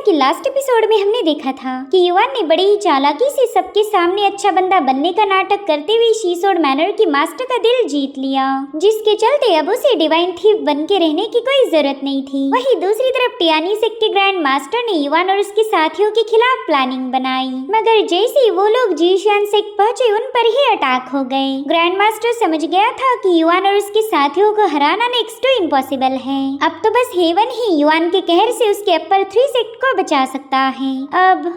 कि last episode में हमने देखा था कि युवान ने बड़ी ही चालाकी से सबके सामने अच्छा बंदा बनने का नाटक करते हुए शीसोड मैनर के मास्टर का दिल जीत लिया, जिसके चलते अब उसे डिवाइन थीफ बन के रहने की कोई जरूरत नहीं थी। वहीं दूसरी तरफ टियानी सेक्ट के ग्रैंड मास्टर ने युवान और उसके साथियों के खिलाफ प्लानिंग बनाई, मगर जैसे ही वो लोग जीशियन सेक्ट पहुंचे उन पर ही अटैक हो गए। ग्रैंड मास्टर समझ गया था कि युवान और उसके साथियों को हराना नेक्स्ट टू इम्पॉसिबल है। अब तो बस हेवन ही युवान के कहर से उसके अपर 3 सेक्ट को बचा सकता है। अब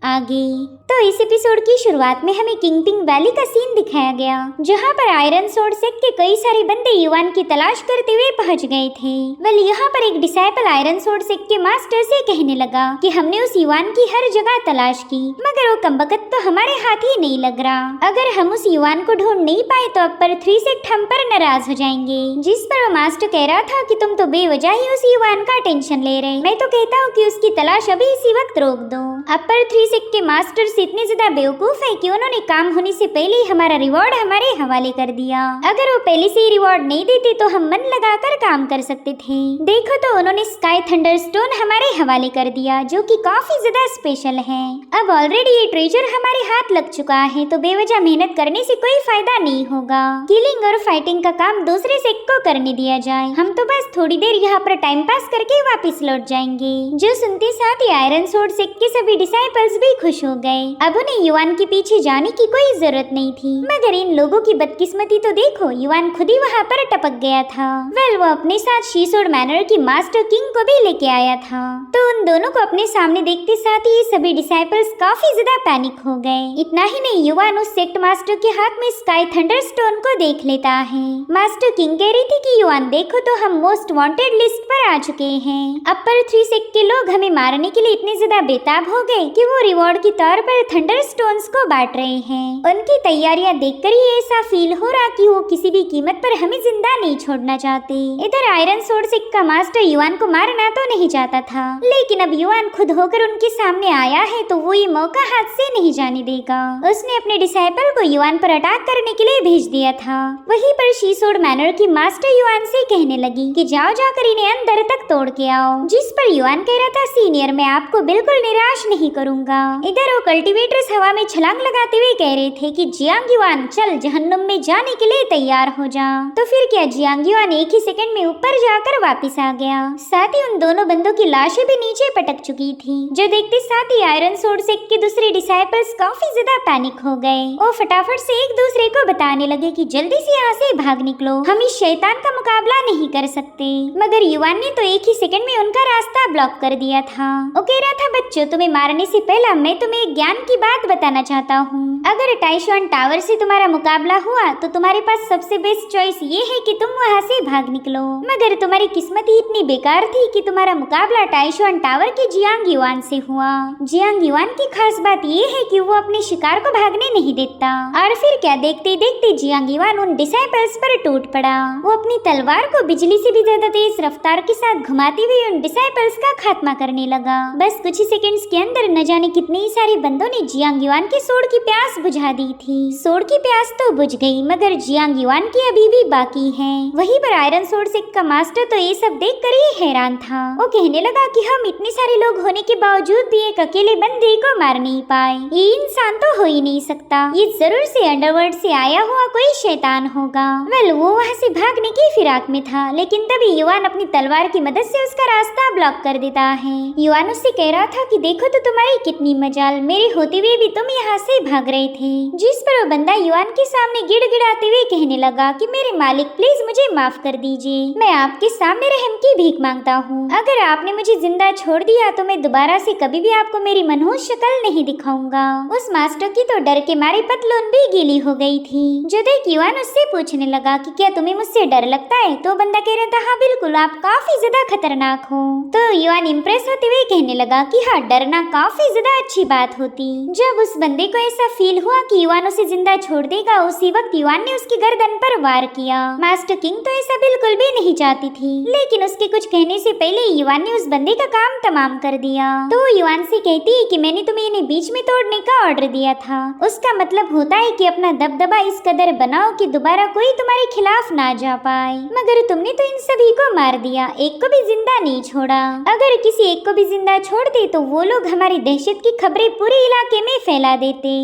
आगे तो इस एपिसोड की शुरुआत में हमें किंगपिंग वैली का सीन दिखाया गया, जहां पर आयरन सोर्ड सेक्ट के कई सारे बंदे युवान की तलाश करते हुए पहुंच गए थे। वेल यहाँ पर एक डिसाइपल आयरन सोर्ड सेक्ट के मास्टर से कहने लगा कि हमने उस युवान की हर जगह तलाश की, मगर वो कमबख्त तो हमारे हाथ ही नहीं लग रहा। अगर हम उस युवान को ढूंढ नहीं पाए तो अपर 3 सेक्ट हम पर नाराज हो जाएंगे। जिस पर वो मास्टर कह रहा था कि तुम तो बेवजह ही उस युवान का टेंशन ले रहे, मैं तो कहता हूँ कि उसकी तलाश अभी इसी वक्त रोक दो। अपर 3 सेक्ट के मास्टर इतने ज्यादा बेवकूफ है कि उन्होंने काम होने से पहले ही हमारा रिवॉर्ड हमारे हवाले कर दिया। अगर वो पहले से ही रिवॉर्ड नहीं देते तो हम मन लगाकर काम कर सकते थे। देखो तो उन्होंने स्काई थंडर स्टोन हमारे हवाले कर दिया, जो कि काफी ज्यादा स्पेशल है। अब ऑलरेडी ये ट्रेजर हमारे हाथ लग चुका है, तो बेवजह मेहनत करने से कोई फायदा नहीं होगा। किलिंग और फाइटिंग का काम दूसरे सेक्ट को करने दिया जाए, हम तो बस थोड़ी देर यहाँ पर टाइम पास करके वापिस लौट जाएंगे। जो सुनते साथ ही आयरन सोर्ड सेक्ट के सभी डिसाइपल्स भी खुश हो गए। अब उन्हें युवान के पीछे जाने की कोई जरूरत नहीं थी, मगर इन लोगों की बदकिस्मती तो देखो, युवान खुद ही वहाँ पर टपक गया था। वेल वो अपने साथ शीसोड मैनर की मास्टर किंग को भी लेके आया था, तो उन दोनों को अपने सामने देखते साथ ही सभी डिसाइपल्स काफी ज्यादा पैनिक हो गए। इतना ही नहीं, युवान उस सेक्ट मास्टर के हाथ में स्काई थंडर स्टोन को देख लेता है। मास्टर किंग कह रही थी कि युवान देखो तो हम मोस्ट वांटेड लिस्ट पर आ चुके हैं। अपर 3 सेक्ट के लोग हमें मारने के लिए इतने ज्यादा बेताब हो गए कि वो रिवॉर्ड के तौर पर थंडर स्टोन्स को बांट रहे हैं। उनकी तैयारियां देखकर ही ऐसा फील हो रहा कि वो किसी भी कीमत पर हमें जिंदा नहीं छोड़ना चाहते। इधर आयरन सोर्ड सेक्ट का मास्टर युवान को मारना तो नहीं चाहता था, लेकिन अब युवान खुद होकर उनके सामने आया है तो वो ये मौका हाथ से नहीं जाने देगा। उसने अपने डिसाइपल को युवान पर अटैक करने के लिए भेज दिया था। वहीं पर शीसोड मैनर की मास्टर युवान से कहने लगी कि जाओ जाकर इन्हें अंदर तक तोड़ के आओ, जिस पर युवान कह रहा था सीनियर मैं आपको बिल्कुल निराश नहीं करूंगा। इधर वो कल्टीवेटर्स हवा में छलांग लगाते हुए कह रहे थे कि जियांग युवान चल जहन्नुम में जाने के लिए तैयार हो जा। तो फिर क्या, जियांग युवान एक ही सेकंड में ऊपर जाकर वापस आ गया। साथ ही उन दोनों बंदों की लाशें भी नीचे पटक चुकी थी, जो देखते साथ ही आयरन सोर्ड सेक्ट के दूसरे डिसाइपल्स काफी ज्यादा पैनिक हो गए। वो फटाफट से एक दूसरे को बताने लगे कि जल्दी से यहाँ से भाग निकलो, हम इस शैतान का मुकाबला नहीं कर सकते। मगर युवान ने तो एक ही सेकंड में उनका रास्ता ब्लॉक कर दिया था। वो कह रहा था बच्चों, तुम्हें मारने से पहले मैं तुम्हें एक ज्ञान की बात बताना चाहता हूँ। अगर टाइशुआन टावर से तुम्हारा मुकाबला हुआ तो तुम्हारे पास सबसे बेस्ट चॉइस ये है कि तुम वहाँ से भाग निकलो, मगर तुम्हारी किस्मत ही इतनी बेकार थी कि तुम्हारा मुकाबला टाइशुआन टावर के जियांग युवान से हुआ। जियांग युवान की खास बात ये है कि वो अपने शिकार को भागने नहीं देता, और फिर क्या, देखते देखते जियांग युवान उन डिसाइपल्स पर टूट पड़ा। वो अपनी तलवार को बिजली से भी ज्यादा तेज रफ्तार के साथ घुमाते हुए उन डिसाइपल्स का खात्मा करने लगा। बस कुछ ही सेकंड्स के अंदर न जाने कितने ही सारे बंदों ने जियांग युवान के सोड की प्यास बुझा दी थी। सोड की प्यास तो बुझ गई, मगर जियांग युवान की अभी भी बाकी है। वहीं पर आयरन सोर्ड सेक्ट का मास्टर तो ये सब देखकर ही हैरान था। वो कहने लगा कि हम इतने सारे लोग होने के बावजूद भी एक अकेले बंदे को मार नहीं पाए, ये इंसान तो हो ही नहीं सकता, ये जरूर से अंडरवर्ल्ड से आया हुआ कोई शैतान होगा। वेल वो वहाँ से भागने की फिराक में था, लेकिन तभी युवान अपनी तलवार की मदद से उसका रास्ता ब्लॉक कर देता है। युवान उससे कह रहा था कि देखो तो तुम्हारी कितनी मजाल, मेरे होते हुए भी तुम यहाँ से भाग रहे थे। जिस पर वो बंदा युवान के सामने गिड़गिड़ाते हुए कहने लगा कि मेरे मालिक प्लीज मुझे माफ कर दीजिए, मैं आपके सामने रहम की भीख मांगता हूँ। अगर आपने मुझे जिंदा छोड़ दिया तो मैं दोबारा से कभी भी आपको मेरी मनहूस शक्ल नहीं दिखाऊंगा। उस मास्टर की तो डर के मारे पतलून भी गीली हो गई थी। जो देख युवान उससे पूछने लगा कि क्या तुम्हें मुझसे डर लगता है? तो बंदा कह रहा था हाँ बिल्कुल, आप काफी ज्यादा खतरनाक हो। तो युवान इम्प्रेस होते हुए कहने लगा कि हाँ, डरना काफी ज्यादा अच्छी बात होती। जब उस बंदे को ऐसा फील फील हुआ कि युआन उसे जिंदा छोड़ देगा, उसी वक्त युआन ने उसकी गर्दन पर वार किया। मास्टर किंग तो ऐसा बिल्कुल भी नहीं चाहती थी, लेकिन उसके कुछ कहने से पहले युआन ने उस बंदे का काम तमाम कर दिया। तो युआन से कहती है कि मैंने तुम्हें इन्हें बीच में तोड़ने का ऑर्डर दिया था। उसका मतलब होता है कि अपना दबदबा इस कदर बनाओ कि दोबारा कोई तुम्हारे खिलाफ ना जा पाए। मगर तुमने तो इन सभी को मार दिया, एक को भी जिंदा नहीं छोड़ा। अगर किसी एक को भी जिंदा छोड़ते तो वो लोग हमारी दहशत की खबरें पूरे इलाके में फैला देते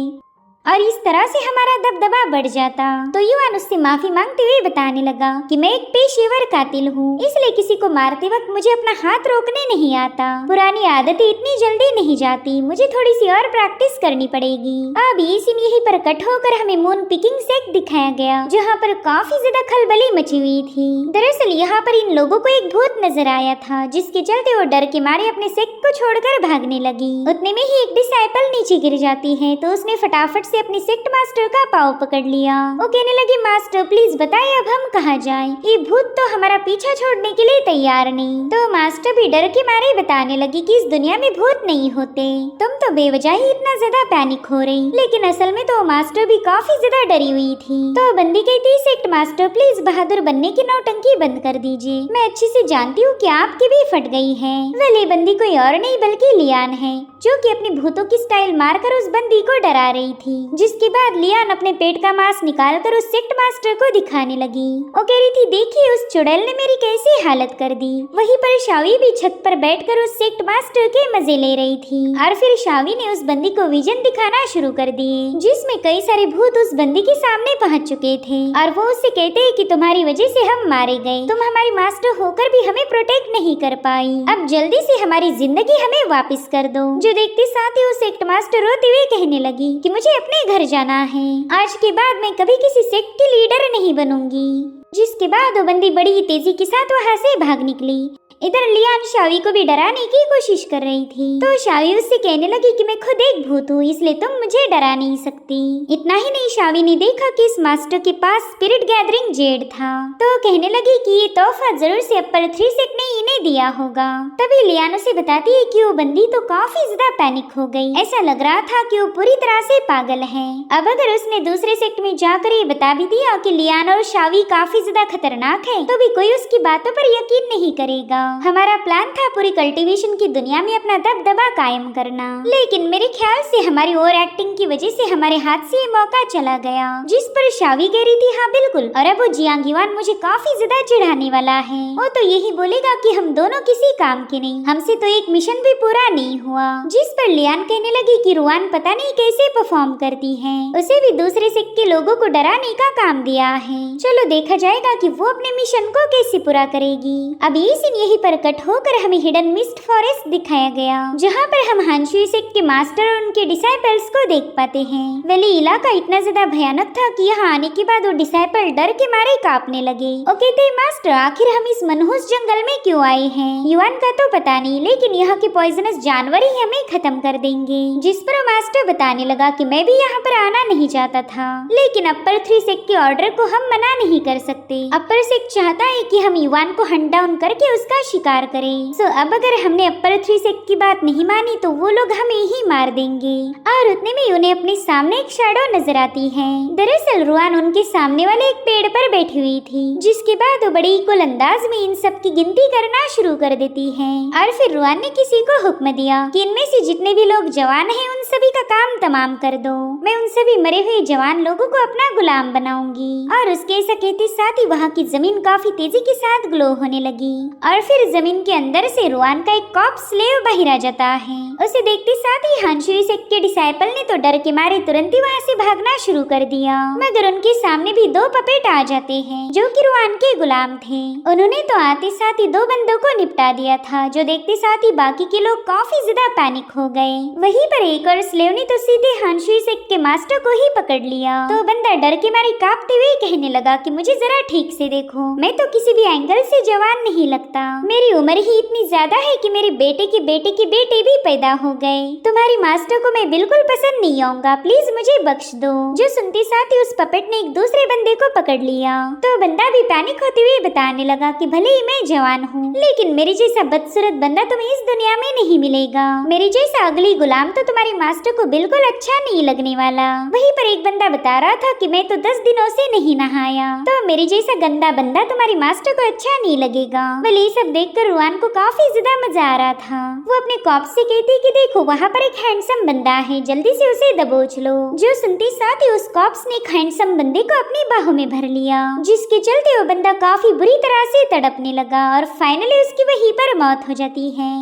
और इस तरह से हमारा दबदबा बढ़ जाता। तो युआन उससे माफी मांगते हुए बताने लगा कि मैं एक पेशेवर कातिल हूँ, इसलिए किसी को मारते वक्त मुझे अपना हाथ रोकने नहीं आता। पुरानी आदतें इतनी जल्दी नहीं जाती, मुझे थोड़ी सी और प्रैक्टिस करनी पड़ेगी। अब ये सीन यहीं पर कट होकर हमें मून पिकिंग सेक्ट दिखाया गया, जहाँ पर काफी ज्यादा खलबली मची हुई थी। दरअसल यहाँ पर इन लोगों को एक भूत नजर आया था, जिसके चलते वो डर के मारे अपने सेक्ट को छोड़कर भागने लगी। उतने में ही एक डिसाइपल नीचे गिर जाती है, तो उसने फटाफट अपनी सेक्ट मास्टर का पाँव पकड़ लिया। वो कहने लगी, मास्टर प्लीज बताइए अब हम कहाँ जाएं? ये भूत तो हमारा पीछा छोड़ने के लिए तैयार नहीं। तो मास्टर भी डर के मारे बताने लगी कि इस दुनिया में भूत नहीं होते, तुम तो बेवजह ही इतना ज्यादा पैनिक हो रही। लेकिन असल में तो मास्टर भी काफी ज्यादा डरी हुई थी। तो बंदी कहती, सेक्ट मास्टर प्लीज बहादुर बनने की नौटंकी बंद कर दीजिए, मैं अच्छे से जानती हूँ कि आपकी भी फट गई है। वेल बंदी कोई और नहीं बल्कि लियान है, जो कि अपनी भूतों की स्टाइल मारकर उस बंदी को डरा रही थी। जिसके बाद लियान अपने पेट का मांस निकालकर उस सेक्ट मास्टर को दिखाने लगी। वो कह रही थी, देखिए उस चुड़ैल ने मेरी कैसी हालत कर दी। वहीं पर शावी भी छत पर बैठकर उस सेक्ट मास्टर के मजे ले रही थी। और फिर शावी ने उस बंदी को विजन दिखाना शुरू कर दिए, जिसमें कई सारे भूत उस बंदी के सामने पहुंच चुके थे। और वो उससे कहते हैं कि तुम्हारी वजह से हम मारे गए, तुम हमारी मास्टर होकर भी हमें प्रोटेक्ट नहीं कर पाई, अब जल्दी से हमारी जिंदगी हमें वापस कर दो। जो देखते साथ ही उस सेक्ट मास्टर रोते हुए कहने लगी कि मुझे अपने घर जाना है, आज के बाद मैं कभी किसी सेक्ट की लीडर नहीं बनूंगी। जिसके बाद वो बंदी बड़ी ही तेजी के साथ वहाँ से भाग निकली। इधर लियान शावी को भी डराने की कोशिश कर रही थी। तो शावी उससे कहने लगी कि मैं खुद एक भूत हूँ, इसलिए तुम मुझे डरा नहीं सकती। इतना ही नहीं, शावी ने देखा कि इस मास्टर के पास स्पिरिट गैदरिंग जेड था, तो कहने लगी कि ये तोहफा जरूर से अपर 3 सेक्ट ने इन्हें दिया होगा। तभी लियान उसे बताती है कि वो बंदी तो काफी ज्यादा पैनिक हो गई, ऐसा लग रहा था कि वो पूरी तरह से पागल है। अब अगर उसने दूसरे सेक्ट में जाकर ये बता भी दिया कि लियान और शावी काफी ज्यादा खतरनाक है, तो भी कोई उसकी बातों पर यकीन नहीं करेगा। हमारा प्लान था पूरी कल्टीवेशन की दुनिया में अपना दबदबा कायम करना, लेकिन मेरे ख्याल से हमारी ओवर एक्टिंग की वजह से हमारे हाथ से ये मौका चला गया। जिस पर शावी कह रही थी, हाँ बिल्कुल, और अब वो जियांग युआन मुझे काफी ज्यादा चिढ़ाने वाला है। वो तो यही बोलेगा कि हम दोनों किसी काम के नहीं, हमसे तो एक मिशन भी पूरा नहीं हुआ। जिस पर लियान कहने लगी कि रुआन पता नहीं कैसे परफॉर्म करती है, उसे भी दूसरे सेक्ट के लोगों को डराने का काम दिया है। चलो देखा जाएगा कि वो अपने मिशन को कैसे पूरा करेगी। अब ये सीन यही पर कट होकर हमें हिडन मिस्ट फॉरेस्ट दिखाया गया, जहाँ पर हम हानशुई सेक्ट के मास्टर और उनके डिसाइपल्स को देख पाते हैं। वेली इलाका इतना ज्यादा भयानक था कि यहाँ आने के बाद वो डिसाइपल डर के मारे कांपने लगे। वो कहते, मास्टर आखिर हम इस मनहूस जंगल में क्यों आए हैं? युआन का तो पता नहीं, लेकिन यहाँ के पॉइजनस जानवर ही हमें खत्म कर देंगे। जिस पर मास्टर बताने लगा कि मैं भी यहाँ पर आना नहीं चाहता था, लेकिन अपर 3 सेक्ट के ऑर्डर को हम मना नहीं कर सकते। अपर सेक्ट चाहता है कि हम युआन को हंट डाउन करके उसका शिकार करें। सो अब अगर हमने अपर 3 सेक्ट की बात नहीं मानी तो वो लोग हमें ही मार देंगे। और उतने में उन्हें अपने सामने एक शैडो नजर आती है। दरअसल रुआन उनके सामने वाले एक पेड़ पर बैठी हुई थी, जिसके बाद वो बड़ी कुल अंदाज में इन सब की गिनती करना शुरू कर देती है। और फिर रुआन ने किसी को हुक्म दिया कि इनमें से जितने भी लोग जवान हैं उन सभी का काम तमाम कर दो, मैं उन सभी मरे हुए जवान लोगों को अपना गुलाम बनाऊंगी। और उसके ऐसा कहते साथ ही वहाँ की जमीन काफी तेजी के साथ ग्लो होने लगी। और फिर जमीन के अंदर से रुआन का एक कॉप स्लेव बाहर आ जाता है। उसे देखते साथ ही हानशुई सेक्ट के डिसाइपल ने तो डर के मारे तुरंत ही वहाँ से भागना शुरू कर दिया, मगर उनके सामने भी 2 पपेट आ जाते हैं जो कि रुआन के गुलाम थे। उन्होंने तो आते साथ ही 2 बंदों को निपटा दिया था, जो देखते साथ ही बाकी के लोग काफी ज्यादा पैनिक हो गए। वहीं पर एक और स्लेव ने तो सीधे हानशुई सेक्ट के मास्टर को ही पकड़ लिया। तो बंदा डर के मारे कांपते हुए कहने लगा कि मुझे जरा ठीक से देखो, मैं तो किसी भी एंगल से जवान नहीं लगता। मेरी उम्र ही इतनी ज्यादा है कि मेरे बेटे के बेटे के बेटे भी पैदा हो गए। तुम्हारी मास्टर को मैं बिल्कुल पसंद नहीं आऊंगा, प्लीज मुझे बख्श दो। जो सुनते साथ ही उस पपेट ने एक दूसरे बंदे को पकड़ लिया तो बंदा भी पैनिक होते हुए बताने लगा कि भले ही मैं जवान हूँ, लेकिन मेरे जैसा बदसूरत बंदा तुम्हें इस दुनिया में नहीं मिलेगा। मेरे जैसा अगली गुलाम तो तुम्हारी मास्टर को बिल्कुल अच्छा नहीं लगने वाला। वहीं पर एक बंदा बता रहा था कि मैं तो 10 दिनों से नहीं नहाया, तो मेरे जैसा गंदा बंदा तुम्हारी मास्टर को अच्छा नहीं लगेगा। वेल ये सब देखकर रुआन को काफी ज्यादा मजा आ रहा था। वो अपने कॉप से कहती कि देखो वहाँ पर एक हैंडसम बंदा है, जल्दी से उसे दबोच लो। जो सुनते साथ ही उस कॉप्स ने एक हैंडसम बंदे को अपनी बाहों में भर लिया, जिसके चलते वो बंदा काफी बुरी तरह से तड़पने लगा और फाइनली उसकी वहीं पर मौत हो जाती है।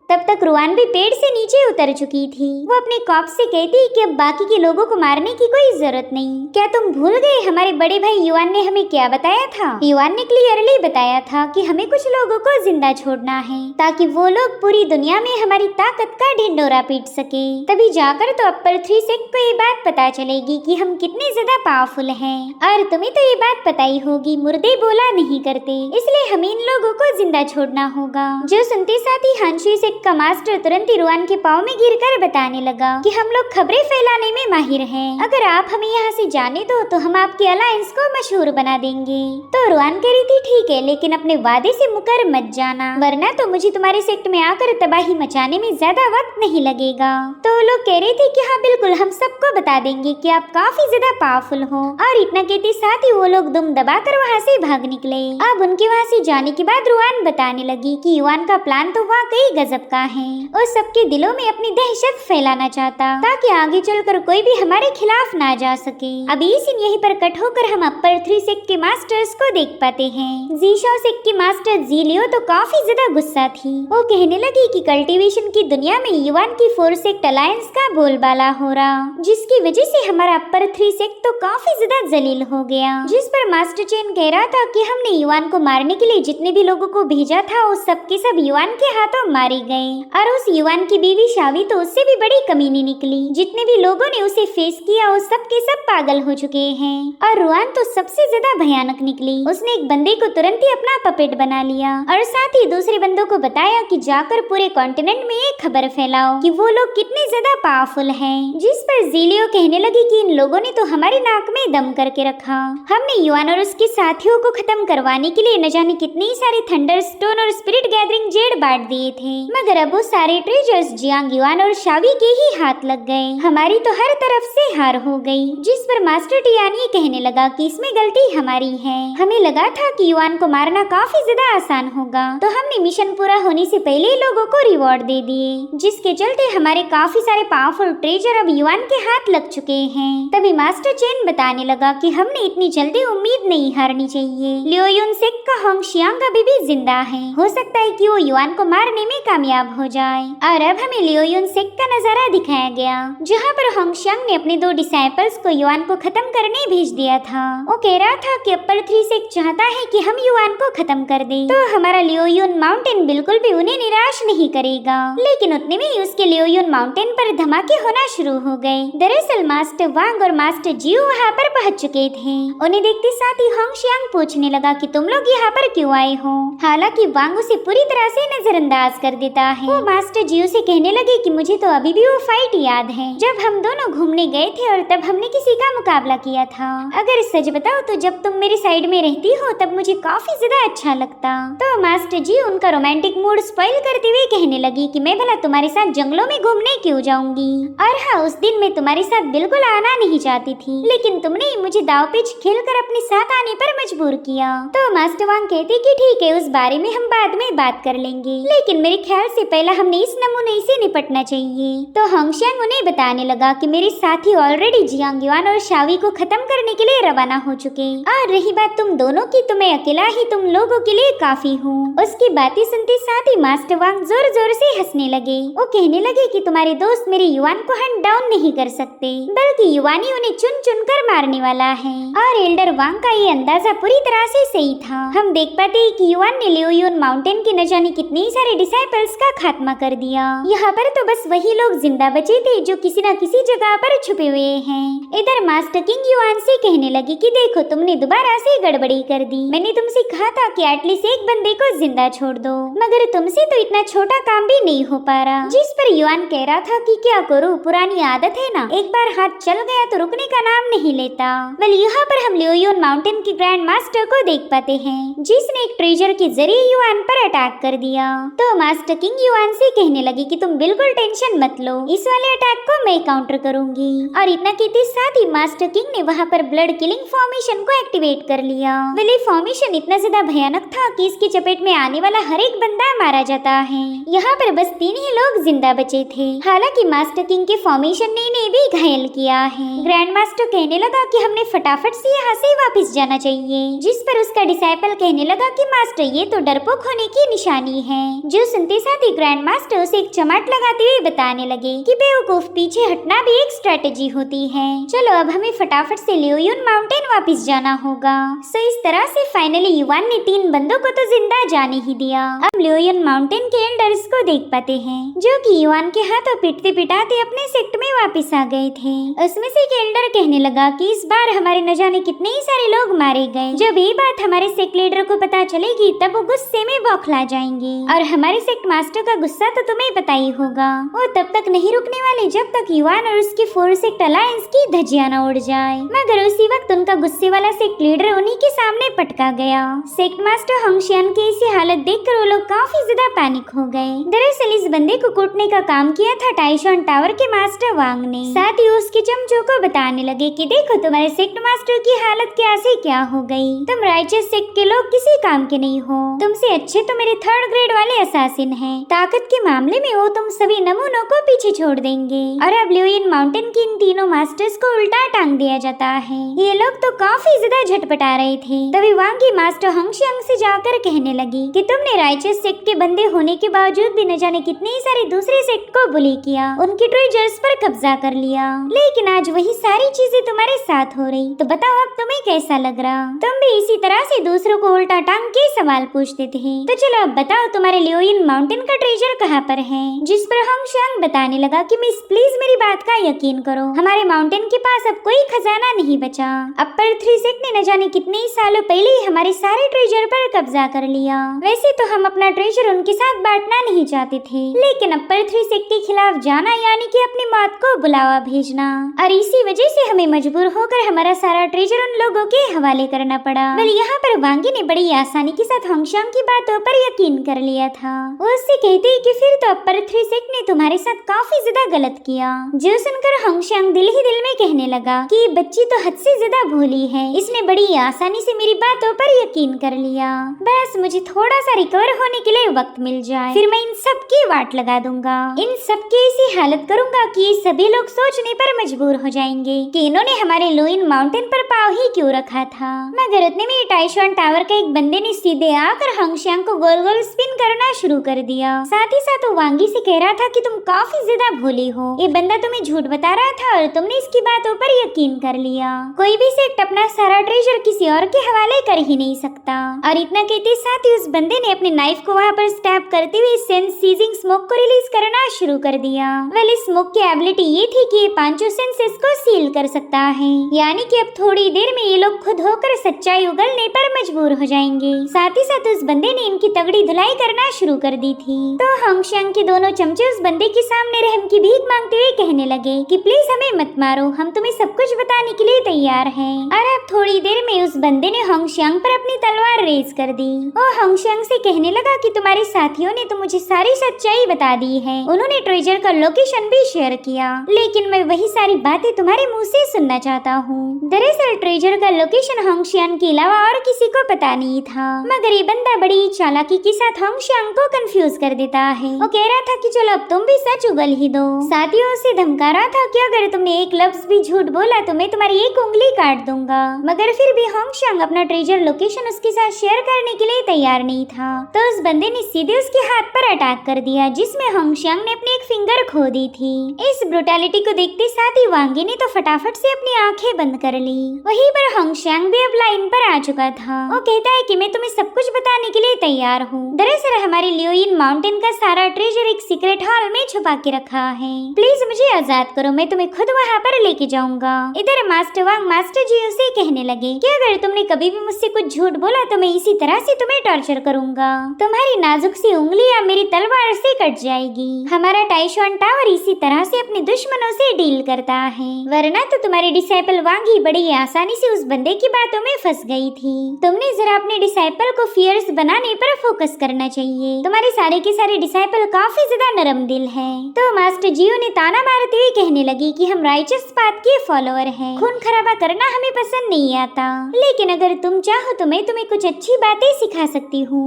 तब तक रुआन भी पेड़ से नीचे उतर चुकी थी। वो अपने कॉप से कहती कि अब बाकी के लोगों को मारने की कोई जरूरत नहीं। क्या तुम भूल गए हमारे बड़े भाई युआन ने हमें क्या बताया था? युआन ने क्लियरली बताया था कि हमें कुछ लोगों को जिंदा छोड़ना है ताकि वो लोग पूरी दुनिया में हमारी ताकत का ढिंडोरा पीट सके। तभी जाकर तो अपर 3 सेक्ट को ये बात पता चलेगी कि हम कितने ज्यादा पावरफुल हैं। और तुम्हें तो ये बात पता ही होगी, मुर्दे बोला नहीं करते, इसलिए हमें इन लोगों को जिंदा छोड़ना होगा। जो सुनते साथ ही हांशु सेक्ट का मास्टर तुरंत ही रुआन के पाँव में गिरकर बताने लगा कि हम लोग खबरें फैलाने में माहिर हैं। अगर आप हमें यहाँ से जाने दो तो हम आपके अलायंस को मशहूर बना देंगे। तो रुआन कह रही थी ठीक है, लेकिन अपने वादे से मुकर मत जाना, वरना तो मुझे तुम्हारे सेक्ट में आकर तबाही मचाने में ज्यादा वक्त नहीं लगेगा। तो लोग कह रहे थे कि हाँ बिल्कुल, हम सबको बता देंगे कि आप काफी ज्यादा पावरफुल हो। और इतना कहते साथ ही वो लोग दुम दबाकर वहाँ से भाग निकले। अब उनके वहाँ से जाने के बाद रुआन बताने लगी कि युआन का प्लान तो वाकई गजब का है और सबके दिलों में अपनी दहशत फैलाना चाहता ताकि आगे चलकर कोई भी हमारे खिलाफ ना जा सके। अभी सीन यहीं पर कट होकर हम अपर 3 सेक्ट के मास्टर्स को देख पाते हैं। जीशा सेक्ट की मास्टर जीलियो तो काफी ज्यादा गुस्सा थी। वो कहने लगी कि कल्टीवेशन की दुनिया में युआन की 4 सेक्ट अलायंस का बोलबाला हो रहा, जिसकी वजह से हमारा अपर 3 सेक्ट तो काफी ज्यादा जलील हो गया। जिस पर मास्टर चेन कह रहा था कि हमने युआन को मारने के लिए जितने भी लोगों को भेजा था वो सब के सब युआन के हाथों मारे गए और उस युआन की बीवी शावी तो उससे भी बड़ी कमीनी निकली। जितने भी लोगों ने उसे फेस किया वो सब के सब पागल हो चुके हैं और रुआन तो सबसे ज्यादा भयानक निकली। उसने एक बंदे को तुरंत ही अपना पपेट बना लिया और साथ ही दूसरे बंदों को बताया कि जाकर पूरे कॉन्टिनेंट में एक खबर फैलाओ कि वो लोग कितने ज्यादा पावरफुल हैं। जिस पर जीलियो कहने लगी कि इन लोगों ने तो हमारे नाक में दम करके रखा। हमने युआन और उसके साथियों को खत्म करवाने के लिए न जाने कितने सारे थंडर स्टोन और स्पिरिट गैदरिंग जेड बांट दिए थे, मगर अब वो सारे ट्रेजर्स जियांग युआन और शावी के ही हाथ लग गए। हमारी तो हर तरफ से हार हो गई। जिस पर मास्टर टियानी कहने लगा कि इसमें गलती हमारी है। हमें लगा था कि युआन को मारना काफी ज्यादा आसान होगा, तो हमने मिशन पूरा होने से पहले ही लोगों को रिवॉर्ड दे दिए, जिसके चलते हमारे काफी सारे पावरफुल ट्रेजर अब युआन के हाथ लग चुके हैं। तभी मास्टर चेन बताने लगा कि हमने इतनी जल्दी उम्मीद नहीं हारनी चाहिए। लियो युन सेक्ट का होंगशियांग अभी भी जिंदा है, हो सकता है कि वो युआन को मारने में कामयाब हो जाए। और अब हमें लियो युन सेक्ट का नजारा दिखाया गया, जहाँ पर होंगशियांग ने अपने 2 डिसाइपल्स को युआन को खत्म करने भेज दिया था। वो कह रहा था कि अपर 3 सेक्ट चाहता है कि हम युआन को खत्म कर दें, तो हमारा लियो युन माउंटेन बिल्कुल भी उन्हें निराश नहीं करेगा। लेकिन उतने में ही उसके लियो युन माउंटेन पर धमाके होना शुरू हो गए। दरअसल मास्टर वांग और मास्टर जियो वहाँ पर पहुँच चुके थे। उन्हें देखते साथ ही होंगशियांग पूछने लगा कि तुम लोग यहाँ पर क्यों आए हो। हालांकि वांग उसे पूरी तरह से नजरअंदाज कर देता है। वो मास्टर जियो से कहने लगे कि मुझे तो अभी भी वो फाइट याद है जब हम दोनों घूमने गए थे और तब हमने किसी का मुकाबला किया था। अगर सच बताओ तो जब तुम मेरे साइड में रहती हो तब मुझे काफी ज्यादा अच्छा लगता। तो मास्टर जी उनका रोमांटिक मूड स्पॉइल करते हुए कहने लगी कि मैं भला तुम्हारे साथ जंगलों में घूमने क्यों जाऊंगी। और हाँ, उस दिन मैं तुम्हारे साथ बिल्कुल आना नहीं चाहती थी, लेकिन तुमने ही मुझे दाव पेच खेलकर अपने साथ आने पर मजबूर किया। तो मास्टर वांग कहते कि ठीक है, उस बारे में हम बाद में बात कर लेंगे, लेकिन मेरे ख्याल से पहला हमने इस नमूने से निपटना चाहिए। तो होंगशियांग उन्हें बताने लगा कि मेरे साथी ऑलरेडी जियांग युआन और शावी को खत्म करने के लिए रवाना हो चुके। और रही बात तुम दोनों की, तो मैं अकेला ही तुम लोगों के लिए काफी हूँ। उसकी बातें सुनते साथ ही मास्टर वांग जोर जोर से हंसने लगे। वो कहने लगे कि तुम्हारे दोस्त मेरे युआन को हंट डाउन नहीं कर सकते, बल्कि युआन ही उन्हें चुन चुन कर मारने वाला है। और एल्डर वांग का ये अंदाजा पूरी तरह से सही था। हम देख पाते हैं कि युआन ने लियो युन माउंटेन के न जाने कितने सारे डिसाइपल्स इसका खात्मा कर दिया। यहाँ पर तो बस वही लोग जिंदा बचे थे जो किसी न किसी जगह पर छुपे हुए हैं। इधर मास्टर किंग युआन से कहने लगी कि देखो तुमने दोबारा से गड़बड़ी कर दी। मैंने तुमसे कहा था कि एटलीस्ट एक बंदे को जिंदा छोड़ दो, मगर तुमसे तो इतना छोटा काम भी नहीं हो पा रहा। जिस पर युआन कह रहा था कि क्या करूं, पुरानी आदत है ना, एक बार हाथ चल गया तो रुकने का नाम नहीं लेता। वेल यहाँ पर हम लियोयुन माउंटेन के ग्रैंड मास्टर को देख पाते हैं, जिसने एक ट्रेजर के जरिए युआन पर अटैक कर दिया। तो मास्टर किंग युआन से कहने लगी कि तुम बिल्कुल टेंशन मत लो, इस वाले अटैक को मैं काउंटर करूंगी। और इतना कहते साथ ही मास्टर किंग ने वहाँ पर ब्लड किलिंग फॉर्मेशन को एक्टिवेट कर लिया। वेल ये फॉर्मेशन इतना ज्यादा भयानक था कि इसकी चपेट में आने वाला हर एक बंदा मारा जाता है। यहाँ पर बस 3 ही लोग जिंदा बचे थे। हालांकि मास्टर किंग के फॉर्मेशन ने इन्हें भी घायल किया है। ग्रैंड मास्टर कहने लगा कि हमने फटाफट से यहाँ से वापस जाना चाहिए, जिस पर उसका डिसाइपल कहने लगा कि मास्टर ये तो डरपोक होने की निशानी है। जो सुनते साथ ही ग्रैंड मास्टर उसे एक चमाट लगाते हुए बताने लगे कि बेवकूफ, पीछे हटना भी एक स्ट्रेटेजी होती है। चलो अब हमें फटाफट से लियोयुन माउंटेन वापस जाना होगा। सो इस तरह से फाइनली युआन ने 3 बंदों को तो जिंदा जाने ही दिया। अब लियोयुन माउंटेन के एल्डर्स को देख पाते हैं, जो कि युआन के हाथों पिटते पिटाते अपने सेक्ट में वापस आ गए थे। उसमें से एक एल्डर कहने लगा कि इस बार हमारे न जाने कितने ही सारे लोग मारे गए। जब ये बात हमारे सेक्ट लीडर को पता चलेगी तब वो गुस्से में बौखला जाएंगे, और हमारे सेक्ट मास्टर का गुस्सा तो तुम्हें पता ही होगा। वो तब तक नहीं रुकने वाले जब तक युआन और उसकी 4 सेक्ट अलायंस की धज्जियां न उड़ जाए। मगर उसी वक्त उनका गुस्से वाला सेक्ट लीडर उन्हीं के सामने पटका गया। सेक्ट मास्टर हंगशियान की ऐसी हालत देखकर वो लोग काफी ज्यादा पैनिक हो गए। दरअसल इस बंदे को कूटने का काम किया था टाइशॉन टावर के मास्टर वांग ने। साथ ही उसके चमचों को बताने लगे कि देखो तुम्हारे सेक्ट मास्टर की हालत क्या से क्या हो गई। तुम राइचस सेक्ट के लोग किसी काम के नहीं हो, तुमसे अच्छे तो मेरे 3rd ग्रेड वाले असासिन हैं। ताकत के मामले में वो तुम सभी नमूनों को पीछे छोड़ देंगे। और अब लियोयुन माउंटेन के इन तीनों मास्टर्स को उल्टा टांग दिया जाता है। ये लोग तो काफी ज्यादा झटपटा रहे थे। तभी वांग की मास्टर हंगशियांग से जाकर कहने लगी कि तुमने राइचस सेक्ट के बंदे होने के बावजूद भी न जाने कितने ही सारे दूसरे सेक्ट को बुली किया, उनके ट्रेजर्स पर कब्जा कर लिया। लेकिन आज वही सारी चीजें तुम्हारे साथ हो रही, तो बताओ अब तुम्हें कैसा लग रहा? तुम भी इसी तरह से दूसरों को उल्टा टांग के सवाल पूछते थे। तो चलो अब बताओ तुम्हारे लियोयुन माउंटेन का ट्रेजर कहाँ पर है? जिस पर हंगशियांग बताने लगा कि मिस प्लीज मेरी बात का यकीन करो, हमारे माउंटेन के पास अब कोई खजाना नहीं बचा। अपर 3 सेक्ट ने न जाने कितने ही सालों पहले ही हमारे सारे ट्रेजर पर कब्जा कर लिया। वैसे तो हम अपना ट्रेजर उनके साथ बांटना नहीं चाहते थे, लेकिन अपर 3 सेक्ट के खिलाफ जाना यानी कि अपनी मौत को बुलावा भेजना, और इसी वजह से हमें मजबूर होकर हमारा सारा ट्रेजर उन लोगों के हवाले करना पड़ा। वेल यहाँ पर वांगी ने बड़ी आसानी के साथ हंगशियांग की बातों पर यकीन कर लिया था। वो उससे कहते कि फिर तो अपर 3 सेक्ट ने तुम्हारे साथ काफी ज्यादा गलत किया। जो सुनकर हंगशियांग दिल ही दिल में कहने लगा कि ये बच्ची तो हद से ज्यादा भोली है, इसने बड़ी आसानी से मेरी बातों पर यकीन कर लिया। बस मुझे थोड़ा सा रिकवर होने के लिए वक्त मिल जाए, फिर मैं इन सब की वाट लगा दूंगा। इन सब की ऐसी हालत करूंगा कि ये सभी लोग सोचने पर मजबूर हो जाएंगे कि इन्होंने हमारे लियोयुन माउंटेन पर पाव ही क्यों रखा था। मगर उतने में टाइशॉन टावर का एक बंदे ने सीधे आकर हंगशियांग को गोल गोल स्पिन करना शुरू कर दिया। साथ ही साथ वो वांगी से कह रहा था कि तुम काफी ज्यादा भोली हो, ये बंदा तुम्हें झूठ बता रहा था और तुमने इसकी बातों पर यकीन कर लिया। कोई भी सेक्ट अपना सारा ट्रेजर किसी और के हवाले कर ही नहीं सकता। और इतना कहते साथ ही उस बंदे ने अपने नाइफ को वहाँ पर स्टैब करते हुए सेंस सीजिंग स्मोक को रिलीज करना शुरू कर दिया। वेल इस स्मोक की एबिलिटी ये थी कि ये 5 सेंसेस को सील कर सकता है, यानी कि अब थोड़ी देर में ये लोग खुद होकर सच्चाई उगलने पर मजबूर हो जाएंगे। साथ ही साथ उस बंदे ने इनकी तगड़ी धुलाई करना शुरू कर दी थी। तो हंगशियांग के दोनों चमचे उस बंदे के सामने रहम की भीख मांगते हुए कहने लगे कि प्लीज हमें मत मारो, हम तुम्हें सब कुछ बताने के लिए तैयार हैं। और अब थोड़ी देर में उस बंदे ने हंगशियांग पर अपनी तलवार रेज कर दी। वो हंगशियांग से कहने लगा कि तुम्हारे साथियों ने तो मुझे सारी सच्चाई बता दी है, उन्होंने ट्रेजर का लोकेशन भी शेयर किया, लेकिन मैं वही सारी बातें तुम्हारे मुंह से सुनना चाहता हूँ। दरअसल ट्रेजर का लोकेशन हंगशियांग के अलावा और किसी को पता नहीं था, मगर ये बंदा बड़ी चालाकी के साथ हंगशियांग को कंफ्यूज कर देता है। वो कह रहा था कि चलो अब तुम भी सच उगल ही दो। साथियों से धमका रहा था कि अगर तुमने एक लफ्ज भी झूठ बोला तो मैं तुम्हारी एक उंगली काट दूंगा। मगर फिर भी हंगशियांग अपना ट्रेजर लोकेशन उसके साथ शेयर करने के लिए तैयार नहीं था। तो उस बंदे ने सीधे उसके हाथ पर अटैक कर दिया, जिसमें हंगशियांग होंगशियांग ने अपनी एक फिंगर खो दी थी। इस ब्रुटैलिटी को देखते साथ ही वांगी ने तो फटाफट से अपनी आंखें बंद कर ली। वहीं पर होंगशियांग भी अब लाइन पर आ चुका था। वो कहता है कि मैं तुम्हें सब कुछ बताने के लिए तैयार हूँ। दरअसल हमारे लियोयिन माउंटेन का सारा ट्रेजर एक सीक्रेट हॉल में छुपा के रखा है। प्लीज मुझे आजाद करो, मैं तुम्हें खुद वहाँ पर लेके जाऊंगा। इधर मास्टर वांग मास्टर जी उसे कहने लगे कि अगर तुमने कभी भी मुझसे कुछ झूठ बोला तो मैं इसी तरह से तुम्हें टॉर्चर करूंगा। तुम्हारी नाजुक सी उंगलियां मेरी तलवार से कट जाएगी। हमारा टाइशुआन टावर इसी तरह से अपने दुश्मनों से डील करता है, वरना तो तुम्हारी डिसाइपल वांगी बड़ी आसानी से उस बंदे की बातों में फंस गई थी। तुमने जरा अपने डिसाइपल को फियर्स बनाने पर फोकस करना चाहिए। तुम्हारे सारे के सारे डिसाइपल काफी ज्यादा नरम दिल है। तो मास्टर जियो ने ताना मारते हुए कहने लगी कि हम राइचस पाथ के फॉलोअर हैं। खून खराबा करना हमें पसंद नहीं आता, लेकिन अगर तुम चाहो तो मैं तुम्हें कुछ अच्छी बातें सिखा सकती हूँ।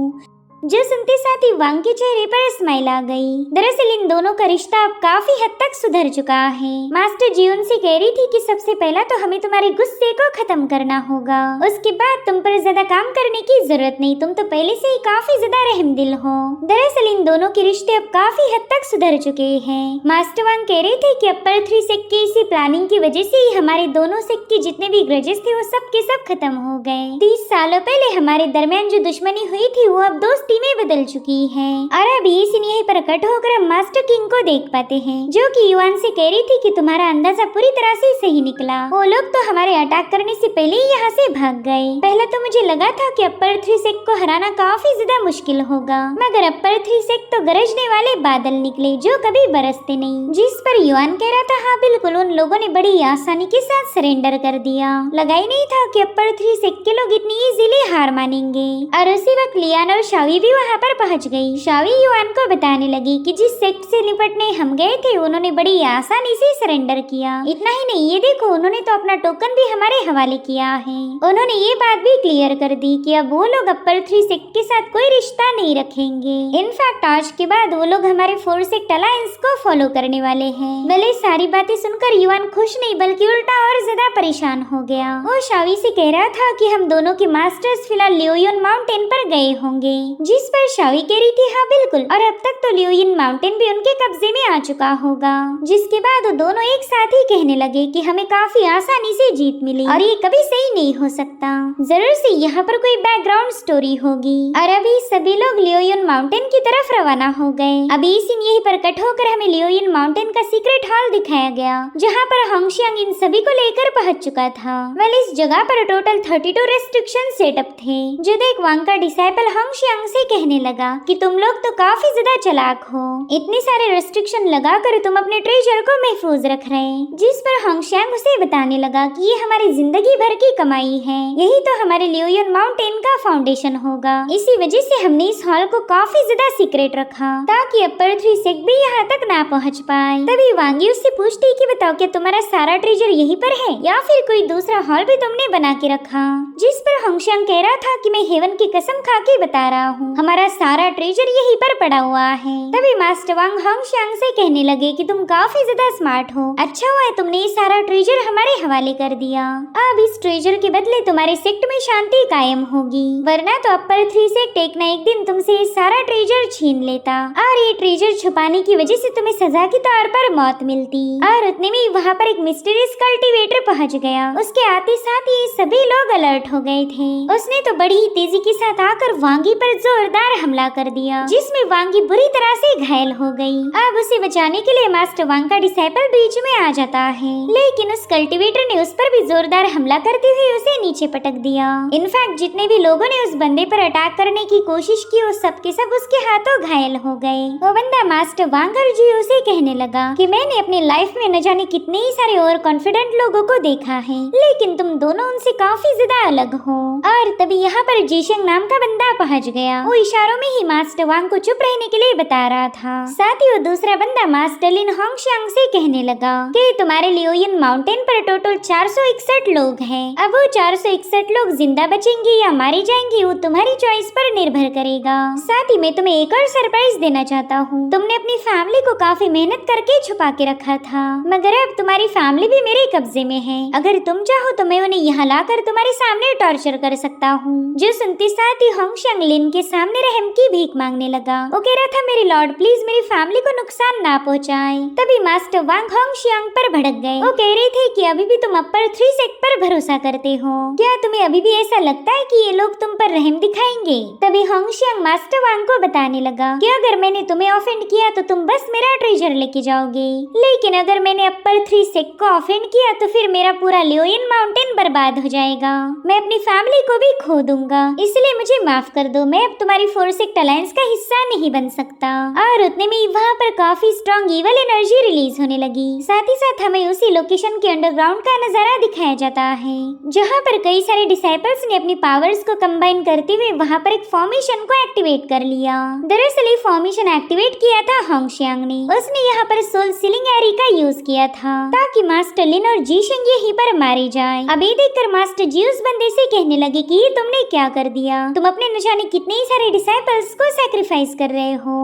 जो सुनते साथ ही वांग के चेहरे पर स्माइल आ गई। दरअसल इन दोनों का रिश्ता अब काफी हद तक सुधर चुका है। मास्टर जी उनसे कह रही थी कि सबसे पहला तो हमें तुम्हारे गुस्से को खत्म करना होगा, उसके बाद तुम पर ज्यादा काम करने की जरूरत नहीं, तुम तो पहले से ही काफी ज्यादा रहमदिल हो। दरअसल इन दोनों के रिश्ते अब काफी हद तक सुधर चुके हैं। मास्टर वांग कह रहे थे कि अपर 3 सेक्ट की इसी प्लानिंग की वजह से ही हमारे दोनों सेक्ट के जितने भी ग्रजेस थे वो सब के सब खत्म हो गए। 30 सालों पहले हमारे दरमियान जो दुश्मनी हुई थी वो अब दोस्ती में बदल चुकी है। और अब ये सीन यहीं पर कट होकर हम मास्टर किंग को देख पाते हैं, जो कि युआन से कह रही थी कि तुम्हारा अंदाजा पूरी तरह से सही निकला। वो लोग तो हमारे अटैक करने से पहले ही यहाँ से भाग गए। पहले तो मुझे लगा था कि अपर 3 सेक्ट को हराना काफी ज्यादा मुश्किल होगा, मगर अपर 3 सेक्ट तो गरजने वाले बादल निकले जो कभी बरसते नहीं। जिस पर युआन कह रहा था हाँ बिल्कुल, उन लोगों ने बड़ी आसानी के साथ सरेंडर कर दिया। लगा ही नहीं था कि अपर 3 सेक्ट के लोग इतनी इजीली हार मानेंगे। और उसी वक्त लियान और शावी भी वहाँ पर पहुंच गई। शावी युआन को बताने लगी कि जिस सेक्ट से निपटने हम गए थे उन्होंने बड़ी आसानी से सरेंडर किया। इतना ही नहीं, ये देखो उन्होंने तो अपना टोकन भी हमारे हवाले किया है। उन्होंने ये बात भी क्लियर कर दी कि अब वो लोग अपर 3 सेक्ट के साथ कोई रिश्ता नहीं रखेंगे। इनफैक्ट आज के बाद वो लोग हमारे 4 सेक्ट अलायंस को फॉलो करने वाले हैं। भले सारी बातें सुनकर युआन खुश नहीं बल्कि उल्टा और ज्यादा परेशान हो गया। वो शावी से कह रहा था कि हम दोनों के मास्टर्स फिलहाल लियोयिन माउंटेन पर गए होंगे। जिस पर शावी कह रही थी हाँ बिल्कुल, और अब तक तो लियोयिन माउंटेन भी उनके कब्जे में आ चुका होगा। जिसके बाद वो दोनों एक साथ ही कहने लगे कि हमें काफी आसानी से जीत मिली और ये कभी सही नहीं हो सकता, जरूर से यहाँ पर कोई बैकग्राउंड स्टोरी होगी। और अभी सभी लोग लियोयिन माउंटेन की तरफ रवाना हो गए। अभी सीन यहीं पर कट होकर हमें लियोयिन माउंटेन का सीक्रेट हॉल दिखाया गया, जहाँ पर होंगशियांग इन सभी को लेकर पहुंच चुका था। वेल इस जगह पर टोटल 32 रेस्ट्रिक्शन सेटअप थे। जो देख वांग का डिसाइपल होंगशियांग से कहने लगा कि तुम लोग तो काफी ज्यादा चालाक हो, इतने सारे रेस्ट्रिक्शन लगाकर तुम अपने ट्रेजर को महफूज रख रहे हैं। जिस पर होंगशियांग उसे बताने लगा कि ये हमारी जिंदगी भर की कमाई है, यही तो हमारे लियोयिन माउंटेन का फाउंडेशन होगा। इसी वजह से हमने इस हॉल को काफी ज्यादा सीक्रेट रखा ताकि अपर 3 सेक्ट भी यहाँ तक ना पहुँच पाए। तभी वांगी उससे पूछती कि बताओ क्या तुम्हारा सारा ट्रेजर यहीं पर है या फिर कोई दूसरा हॉल भी तुमने बना के रखा। जिस पर होंगशियांग कह रहा था कि मैं हेवन की कसम खा के बता रहा हूँ, हमारा सारा ट्रेजर यहीं पर पड़ा हुआ है। तभी मास्टर वांग होंगशियांग से कहने लगे कि तुम काफी ज्यादा स्मार्ट हो, अच्छा हुआ है तुमने ये सारा ट्रेजर हमारे हवाले कर दिया। अब इस ट्रेजर के बदले तुम्हारे सेक्ट में शांति कायम होगी, वरना तो अपर 3 सेक्ट एक न एक दिन तुमसे ये सारा ट्रेजर छीन लेता और ये ट्रेजर छुपाने की वजह से तुम्हें सजा के तौर पर मौत मिलती। और उतने में वहाँ पर एक मिस्टीरियस कल्टीवेटर पहुँच गया। उसके आते साथ ही सभी लोग अलर्ट हो गए थे। उसने तो बड़ी ही तेजी के साथ आकर वांगी पर जोरदार हमला कर दिया, जिसमें वांगी बुरी तरह से घायल हो गई। अब उसे बचाने के लिए मास्टर वांग का डिसाइपल बीच में आ जाता है, लेकिन उस कल्टीवेटर ने उस पर भी जोरदार हमला करते हुए उसे नीचे पटक दिया। इनफैक्ट जितने भी लोगों ने उस बंदे पर अटैक करने की कोशिश की वो सब के सब उसके हाथों घायल हो गए। वो बंदा मास्टर वांग और जी उसे कहने लगा कि मैंने अपनी लाइफ में न जाने कितने ही सारे ओवर कॉन्फिडेंट लोगों को देखा है, लेकिन तुम दोनों उनसे काफी ज्यादा अलग हो। और तभी यहाँ पर जीशंग नाम का बंदा पहुँच गया। वो इशारों में ही मास्टर वांग को चुप रहने के लिए बता रहा था। साथ ही वो दूसरा बंदा मास्टर लिन होंगशियांग से कहने लगा कि तुम्हारे लियोयिन माउंटेन पर टोटल 461 लोग हैं। अब वो 461 लोग जिंदा बचेंगे या मारे जाएंगे वो तुम्हारी चॉइस पर निर्भर करेगा। साथ ही मैं तुम्हें एक और सरप्राइज देना चाहता हूँ। तुमने अपनी फैमिली को काफी मेहनत करके छुपा के रखा था, मगर अब तुम्हारी फैमिली भी मेरे कब्जे में है। अगर तुम चाहो तो मैं उन्हें यहाँ लाकर तुम्हारे सामने टॉर्चर कर सकता हूँ। जो सुनते साथ ही होंगशियांग लिन के सामने रहम की भीख मांगने लगा। वो कह रहा था मेरे लॉर्ड प्लीज मेरी फैमिली को नुकसान ना पहुंचाएं। तभी मास्टर वांग होंगशियांग पर भड़क गए। वो कह रहे थे कि अभी भी तुम अपर 3 सेक्ट पर भरोसा करते हो, क्या तुम्हें अभी भी ऐसा लगता है कि ये लोग तुम पर रहम दिखाएंगे? तभी होंगशियांग मास्टर वांग को बताने लगा कि अगर मैंने तुम्हें ऑफेंड किया तो तुम बस मेरा ट्रेजर लेके जाओगे, लेकिन अगर मैंने अपर 3 सेक्ट को ऑफेंड किया तो फिर मेरा पूरा लियोयन माउंटेन बर्बाद हो जाएगा, मैं अपनी फैमिली को भी खो दूंगा, इसलिए मुझे माफ कर दो, मैं अब तुम्हारी 4 सेक्ट अलायंस का हिस्सा नहीं बन सकता। और उतने में वहाँ पर काफी स्ट्रॉन्ग ईवल एनर्जी रिलीज होने लगी। साथ ही साथ हमें उसी लोकेशन के अंडरग्राउंड का नजारा दिखाया जाता है जहाँ पर कई सारे डिसाइपल्स ने अपनी पावर्स को कंबाइन करते हुए वहाँ पर एक फॉर्मेशन को एक्टिवेट कर लिया। दरअसल ये फॉर्मेशन एक्टिवेट किया था होंगशियांग ने। उसने यहाँ पर सोल सीलिंग एरी का यूज किया था ताकि मास्टर लिन और जीशेंग यहीं पर मारे जाए। अब ये देखकर मास्टर जी उस बंदे से कहने लगे कि ये तुमने क्या कर दिया, तुम अपने न जाने कितने ही सारे डिसाइपल्स को सैक्रिफाइस कर रहे हो।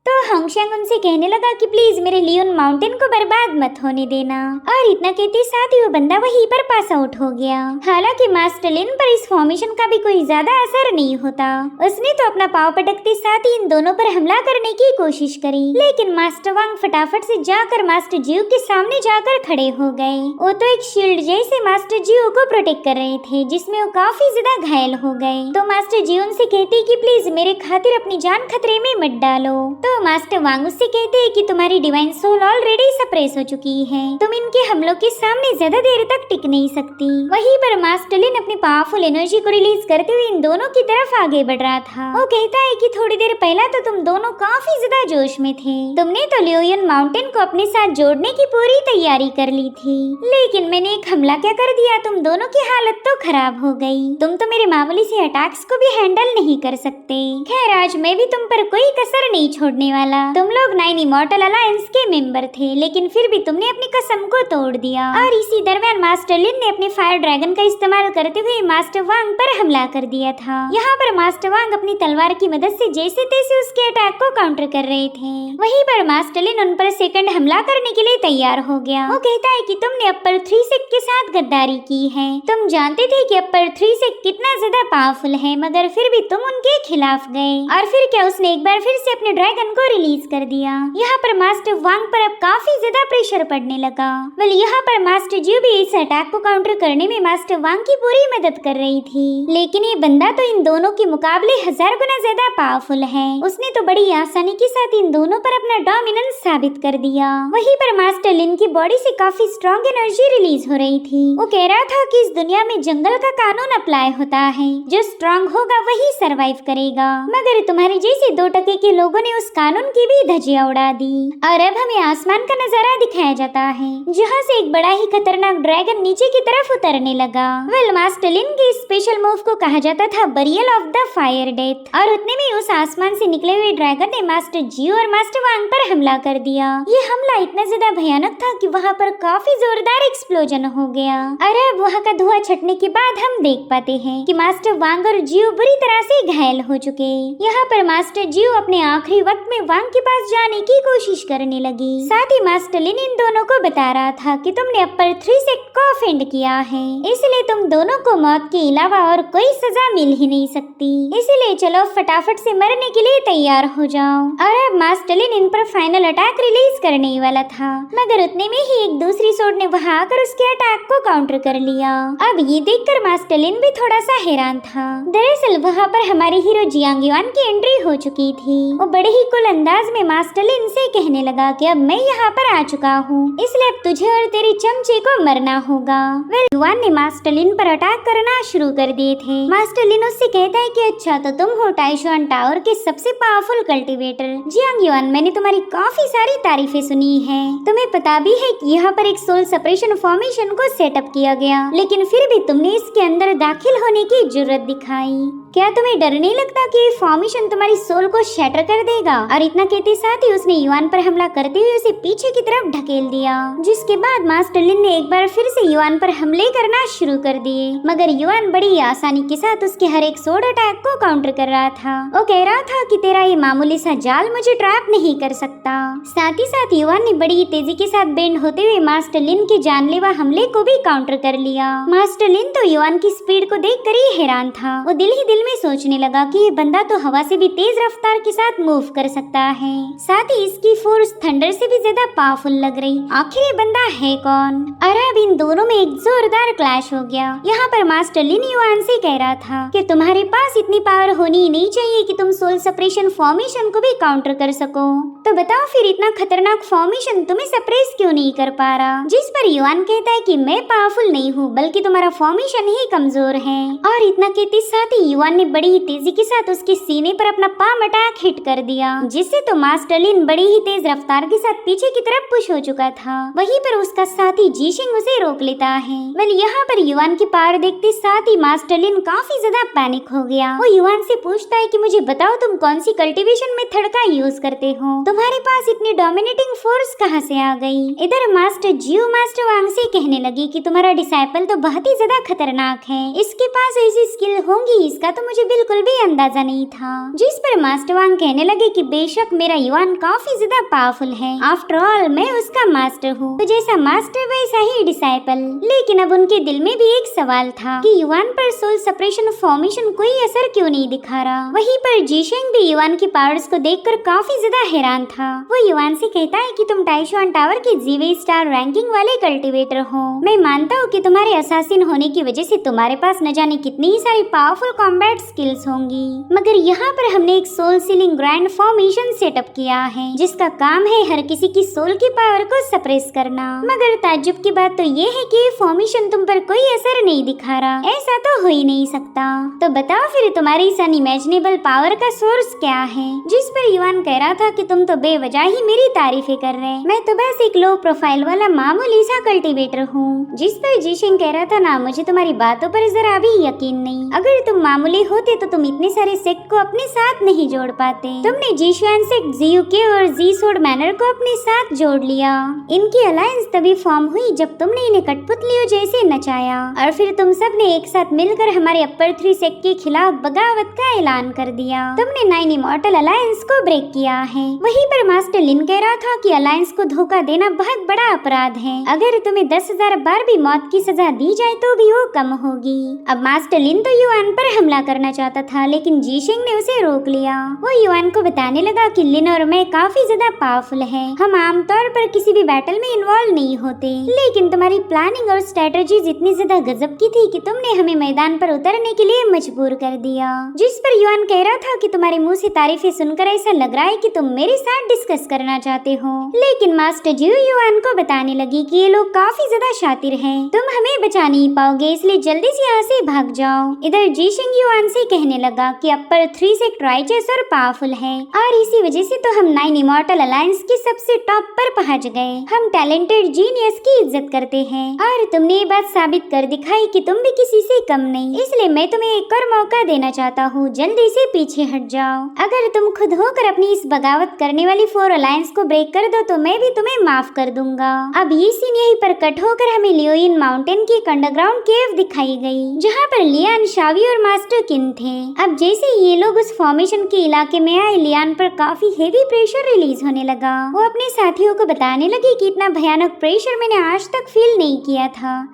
तो होंगशियांग उनसे कहने लगा कि प्लीज मेरे लियोन माउंटेन को बर्बाद मत होने देना। और इतना कहते साथ ही वो बंदा वहीं पर पास आउट हो गया। हालांकि मास्टर लिन पर इस फॉर्मेशन का भी कोई ज्यादा असर नहीं होता। उसने तो अपना पाव पटकते साथ ही इन दोनों पर हमला करने की कोशिश करी, लेकिन मास्टर वांग फटाफट से जाकर मास्टर जियो के सामने जाकर खड़े हो गए। वो तो एक शील्ड जैसे मास्टर जियो को प्रोटेक्ट कर रहे थे, जिसमें वो काफी ज्यादा घायल हो गए। तो मास्टर जियो उनसे कहते कि प्लीज मेरे खातिर अपनी जान खतरे में मत डालो। तो मास्टर वांग उससे कहते हैं कि तुम्हारी डिवाइन सोल ऑलरेडी सप्रेस हो चुकी है, तुम इनके हमलों के सामने ज्यादा देर तक टिक नहीं सकती। वहीं पर मास्टर लिन अपनी पावरफुल एनर्जी को रिलीज करते हुए इन दोनों की तरफ आगे बढ़ रहा था। वो कहता है कि थोड़ी देर पहले तो तुम दोनों काफी ज्यादा जोश में थे, तुमने तो लियोयन माउंटेन को अपने साथ जोड़ने की पूरी तैयारी कर ली थी, लेकिन मैंने एक हमला क्या कर दिया, तुम दोनों की हालत तो खराब हो गई। तुम तो मेरे मामूली से अटैक्स को भी हैंडल नहीं कर सकते। खैर आज मैं भी तुम पर कोई कसर नहीं छोड़ने वाला। तुम लोग 9 इमॉर्टल अलायंस के मेंबर थे, लेकिन फिर भी तुमने अपनी कसम को तोड़ दिया। और इसी दरमियान मास्टर लिन ने अपने फायर ड्रैगन का इस्तेमाल करते हुए मास्टर वांग पर हमला कर दिया था। यहाँ पर मास्टर वांग अपनी तलवार की मदद से जैसे तैसे उसके अटैक को काउंटर कर रहे थे। वहीं पर मास्टर लिन उन पर सेकंड हमला करने के लिए तैयार हो गया। वो कहता है कि तुमने अपर 3 सेक्ट के साथ गद्दारी की है, तुम जानते थे कि अपर 3 सेक्ट कितना ज्यादा पावरफुल है, मगर फिर भी तुम उनके खिलाफ गए। और फिर क्या, उसने एक बार फिर से अपने ड्रैगन को रिलीज कर दिया। यहाँ पर मास्टर वांग पर अब काफी ज्यादा प्रेशर पड़ने लगा। वेल यहाँ पर मास्टर जियो भी इस अटैक को काउंटर करने में मास्टर वांग की पूरी मदद कर रही थी, लेकिन ये बंदा तो इन दोनों के मुकाबले 1000 गुना ज्यादा पावरफुल है। उसने तो बड़ी आसानी के साथ इन दोनों पर अपना डोमिनेंस साबित कर दिया। वहीं पर मास्टर लिन की बॉडी से काफी स्ट्रॉन्ग एनर्जी रिलीज हो रही थी। वो कह रहा था कि इस दुनिया में जंगल का कानून अप्लाई होता है, जो स्ट्रॉन्ग होगा वही सरवाइव करेगा, मगर तुम्हारे जैसे 2% के लोगों ने उस कानून की भी धज्जियां उड़ा दी। और अब हमें आसमान का नजारा दिखाया जाता है, जहाँ से एक बड़ा ही खतरनाक ड्रैगन नीचे की तरफ उतरने लगा। वेल मास्टर लिन के स्पेशल मूव को कहा जाता था burial of the fire death. और उतने में उस आसमान से निकले हुए ड्रैगन ने मास्टर जियो और मास्टर वांग पर हमला कर दिया। ये हमला इतना ज्यादा भयानक था कि वहाँ पर काफी जोरदार एक्सप्लोजन हो गया। और अब वहाँ का धुआं छटने के बाद हम देख पाते हैं कि मास्टर वांग और जियो बुरी तरह से घायल हो चुके। यहाँ पर मास्टर जियो अपने आखिरी वक्त में वांग के पास जाने की कोशिश करने लगी। साथ ही मास्टर लिन इन दोनों को बता रहा था कि तुमने अपर 3 सेक्ट को ऑफेंड किया है, इसलिए तुम दोनों को मौत के अलावा और कोई सजा मिल ही नहीं सकती, इसलिए चलो फटाफट से मरने के लिए तैयार हो जाओ। और अब मास्टर लिन इन पर फाइनल अटैक रिलीज करने वाला था, मगर उतने में ही एक दूसरी सोर्ड ने वहां आकर उसके अटैक को काउंटर कर लिया। अब ये देखकर मास्टर लिन भी थोड़ा सा हैरान था। दरअसल वहाँ पर हमारे हीरो जियांग युआन की एंट्री हो चुकी थी। वो बड़े ही कुल अंदाज में मास्टर लिन से कहने लगा कि अब मैं यहाँ पर आ चुका हूँ, इसलिए अब तुझे और तेरे चमचे को मरना होगा। वेल युआन ने मास्टर लिन पर अटैक करना शुरू कर दिए थे। मास्टर लिन उससे कहता है कि अच्छा तो तुम हो टाइशुआन टावर के सबसे पावरफुल कल्टीवेटर जियांग युआन, मैंने तुम्हारी काफी सारी तारीफें सुनी है। तुम्हें पता भी है कि यहाँ पर एक सोल सेपरेशन फॉर्मेशन को सेटअप किया गया, लेकिन फिर भी तुमने इसके अंदर दाखिल होने की जुर्रत दिखाई। क्या तुम्हें डर नहीं लगता कि ये फॉर्मेशन तुम्हारी सोल को शैटर कर देगा? और इतना कहते साथ ही उसने युआन पर हमला करते हुए उसे पीछे की तरफ ढकेल दिया, जिसके बाद मास्टर लिन ने एक बार फिर से युआन पर हमले करना शुरू कर दिए, मगर युआन बड़ी आसानी के साथ उसके हर एक सोड अटैक को काउंटर कर रहा था। वो कह रहा था कि तेरा ये मामूली सा जाल मुझे ट्रैप नहीं कर सकता। साथ ही साथ युआन ने बड़ी तेजी के साथ बेंड होते हुए मास्टर लिन के जानलेवा हमले को भी काउंटर कर लिया। मास्टर लिन तो युआन की स्पीड को देख कर ही हैरान था। वो दिल ही दिल में सोचने लगा कि ये बंदा तो हवा से भी तेज रफ्तार के साथ मूव कर सकता है, साथ ही इसकी फोर्स थंडर से भी ज्यादा पावरफुल लग रही। आखिर ये बंदा है कौन? और अब इन दोनों में एक जोरदार क्लैश हो गया। यहाँ पर मास्टर लिन युआन से कह रहा था कि तुम्हारे पास इतनी पावर होनी ही नहीं चाहिए कि तुम सोल सेपरेशन फॉर्मेशन को भी काउंटर कर सको। तो बताओ फिर इतना खतरनाक फॉर्मेशन तुम्हें सप्रेस क्यों नहीं कर पा रहा? जिस पर युआन कहता है कि मैं पावरफुल नहीं हूँ बल्कि तुम्हारा फॉर्मेशन ही कमजोर है। और इतना कहते साथ ही युआन ने बड़ी ही तेजी के साथ उसके सीने पर अपना पाम अटैक हिट कर दिया, जिससे तो मास्टर लिन बड़ी ही तेज रफ्तार के साथ पीछे की तरफ पुश हो चुका था। वहीं पर उसका साथी जीशिंग उसे रोक लेता है। वेल यहाँ पर युआन की पावर देखते साथ ही मास्टर लिन काफी ज्यादा पैनिक हो गया। वो युआन से पूछता है कि मुझे बताओ तुम कौन सी कल्टीवेशन मेथड का यूज करते हो? तुम्हारे पास इतनी डोमिनेटिंग फोर्स कहाँ से आ गई? इधर मास्टर जियो मास्टर वांग से कहने लगी कि तुम्हारा डिसाइपल तो बहुत ही ज्यादा खतरनाक है, इसके पास ऐसी स्किल होंगी इसका तो मुझे बिल्कुल भी अंदाजा नहीं था। जिस पर मास्टर वांग कहने लगे कि बेशक मेरा युआन काफी ज्यादा पावरफुल है, आफ्टर ऑल मैं उसका मास्टर हूँ, तो जैसा मास्टर वैसा ही डिसाइपल। लेकिन अब उनके दिल में भी एक सवाल था कि युआन पर सोल सेपरेशन फॉर्मेशन कोई असर क्यों नहीं दिखा रहा। वहीं पर जीशेंग भी युआन की पावर्स को देखकर काफी ज्यादा हैरान था। वो युआन से कहता है कि तुम टाइशुआन टावर के जीवे स्टार रैंकिंग वाले कल्टीवेटर हो। मैं मानता हूँ कि तुम्हारे असासिन होने की वजह से तुम्हारे पास न जाने कितनी ही सारी पावरफुल कॉम्बैट स्किल्स होंगी, मगर यहाँ पर हमने एक sole sealing grand formation setup किया है जिसका काम है हर किसी की सोल की पावर को सप्रेस करना। मगर ताज्जुब की बात तो ये है कि फॉर्मेशन तुम पर कोई असर नहीं दिखा रहा, ऐसा तो हो ही नहीं सकता। तो बताओ फिर तुम्हारी इस अनइमेजिनेबल पावर का सोर्स क्या है? जिस पर युआन कह रहा था कि तुम तो बेवजह ही मेरी तारीफें कर रहे, मैं तो बस एक लो प्रोफाइल वाला मामूली सा कल्टीवेटर हूँ। जिस पर जीशिंग कह रहा था ना मुझे तुम्हारी बातों पर जरा भी यकीन नहीं, अगर तुम मामूली होते तो तुम इतने सारे सेक्ट को अपने साथ नहीं जोड़ पाते। तुमने जीशुआन सेक्ट, जीयूके और जी सोड मैनर को अपने साथ जोड़ लिया। इनकी अलायंस तभी फॉर्म हुई जब तुमने इन्हें कठपुतलियों जैसे नचाया और फिर तुम सब ने एक साथ मिलकर हमारे अपर 3 सेक्ट के खिलाफ बगावत का ऐलान कर दिया। तुमने 9 इमॉर्टल अलायंस को ब्रेक किया है। वहीं पर मास्टर लिन कह रहा था कि अलायंस को धोखा देना बहुत बड़ा अपराध है, अगर तुम्हें 10,000 बार भी मौत की सजा दी जाए तो भी वो कम होगी। अब मास्टर लिन तो युआन पर हमला करना चाहता था लेकिन जीशिंग ने उसे रोक लिया। वो युआन को बताने लगा कि लिन और मैं काफी ज्यादा पावरफुल है, हम आमतौर पर किसी भी बैटल में इन्वॉल्व नहीं होते, लेकिन तुम्हारी प्लानिंग और स्ट्रेटजीज इतनी ज्यादा गजब की थी कि तुमने हमें मैदान पर उतरने के लिए मजबूर कर दिया। जिस पर युआन कह रहा था कि तुम्हारे मुंह से तारीफें सुनकर ऐसा लग रहा है कि तुम मेरे साथ डिस्कस करना चाहते हो। लेकिन मास्टर जियो युआन को बताने लगी कि ये लोग काफी ज्यादा शातिर हैं, तुम हमें बचा नहीं पाओगे, इसलिए जल्दी से यहाँ से भाग जाओ। इधर जीशिंग युआन से कहने लगा कि अपर 3 सेक्ट राइचस और पावरफुल है और इसी वजह से तो हम 9 इमॉर्टल अलायंस के सबसे टॉप पर पहुँच गए। हम टैलेंटेड जीनियस की इज्जत करते हैं और तुमने ये बात साबित कर दिखाई कि तुम भी किसी से कम नहीं, इसलिए मैं तुम्हें एक और मौका देना चाहता हूँ, जल्दी से पीछे हट जाओ। अगर तुम खुद होकर अपनी इस बगावत करने वाली 4 अलायंस को ब्रेक कर दो तो मैं भी तुम्हें माफ कर दूंगा। अब ये सीन यहीं पर कट होकर हमें लियोइन माउंटेन की एक अंडरग्राउंड केव दिखाई गई जहाँ पर लियान, शावी और मास्टर किन थे। अब जैसे ये लोग उस फॉर्मेशन के इलाके में आए, लियान पर काफी हेवी प्रेशर रिलीज होने लगा। वो अपने साथियों को बताने लगी कि इतना भयानक प्रेशर मैंने आज तक फील नहीं किया था,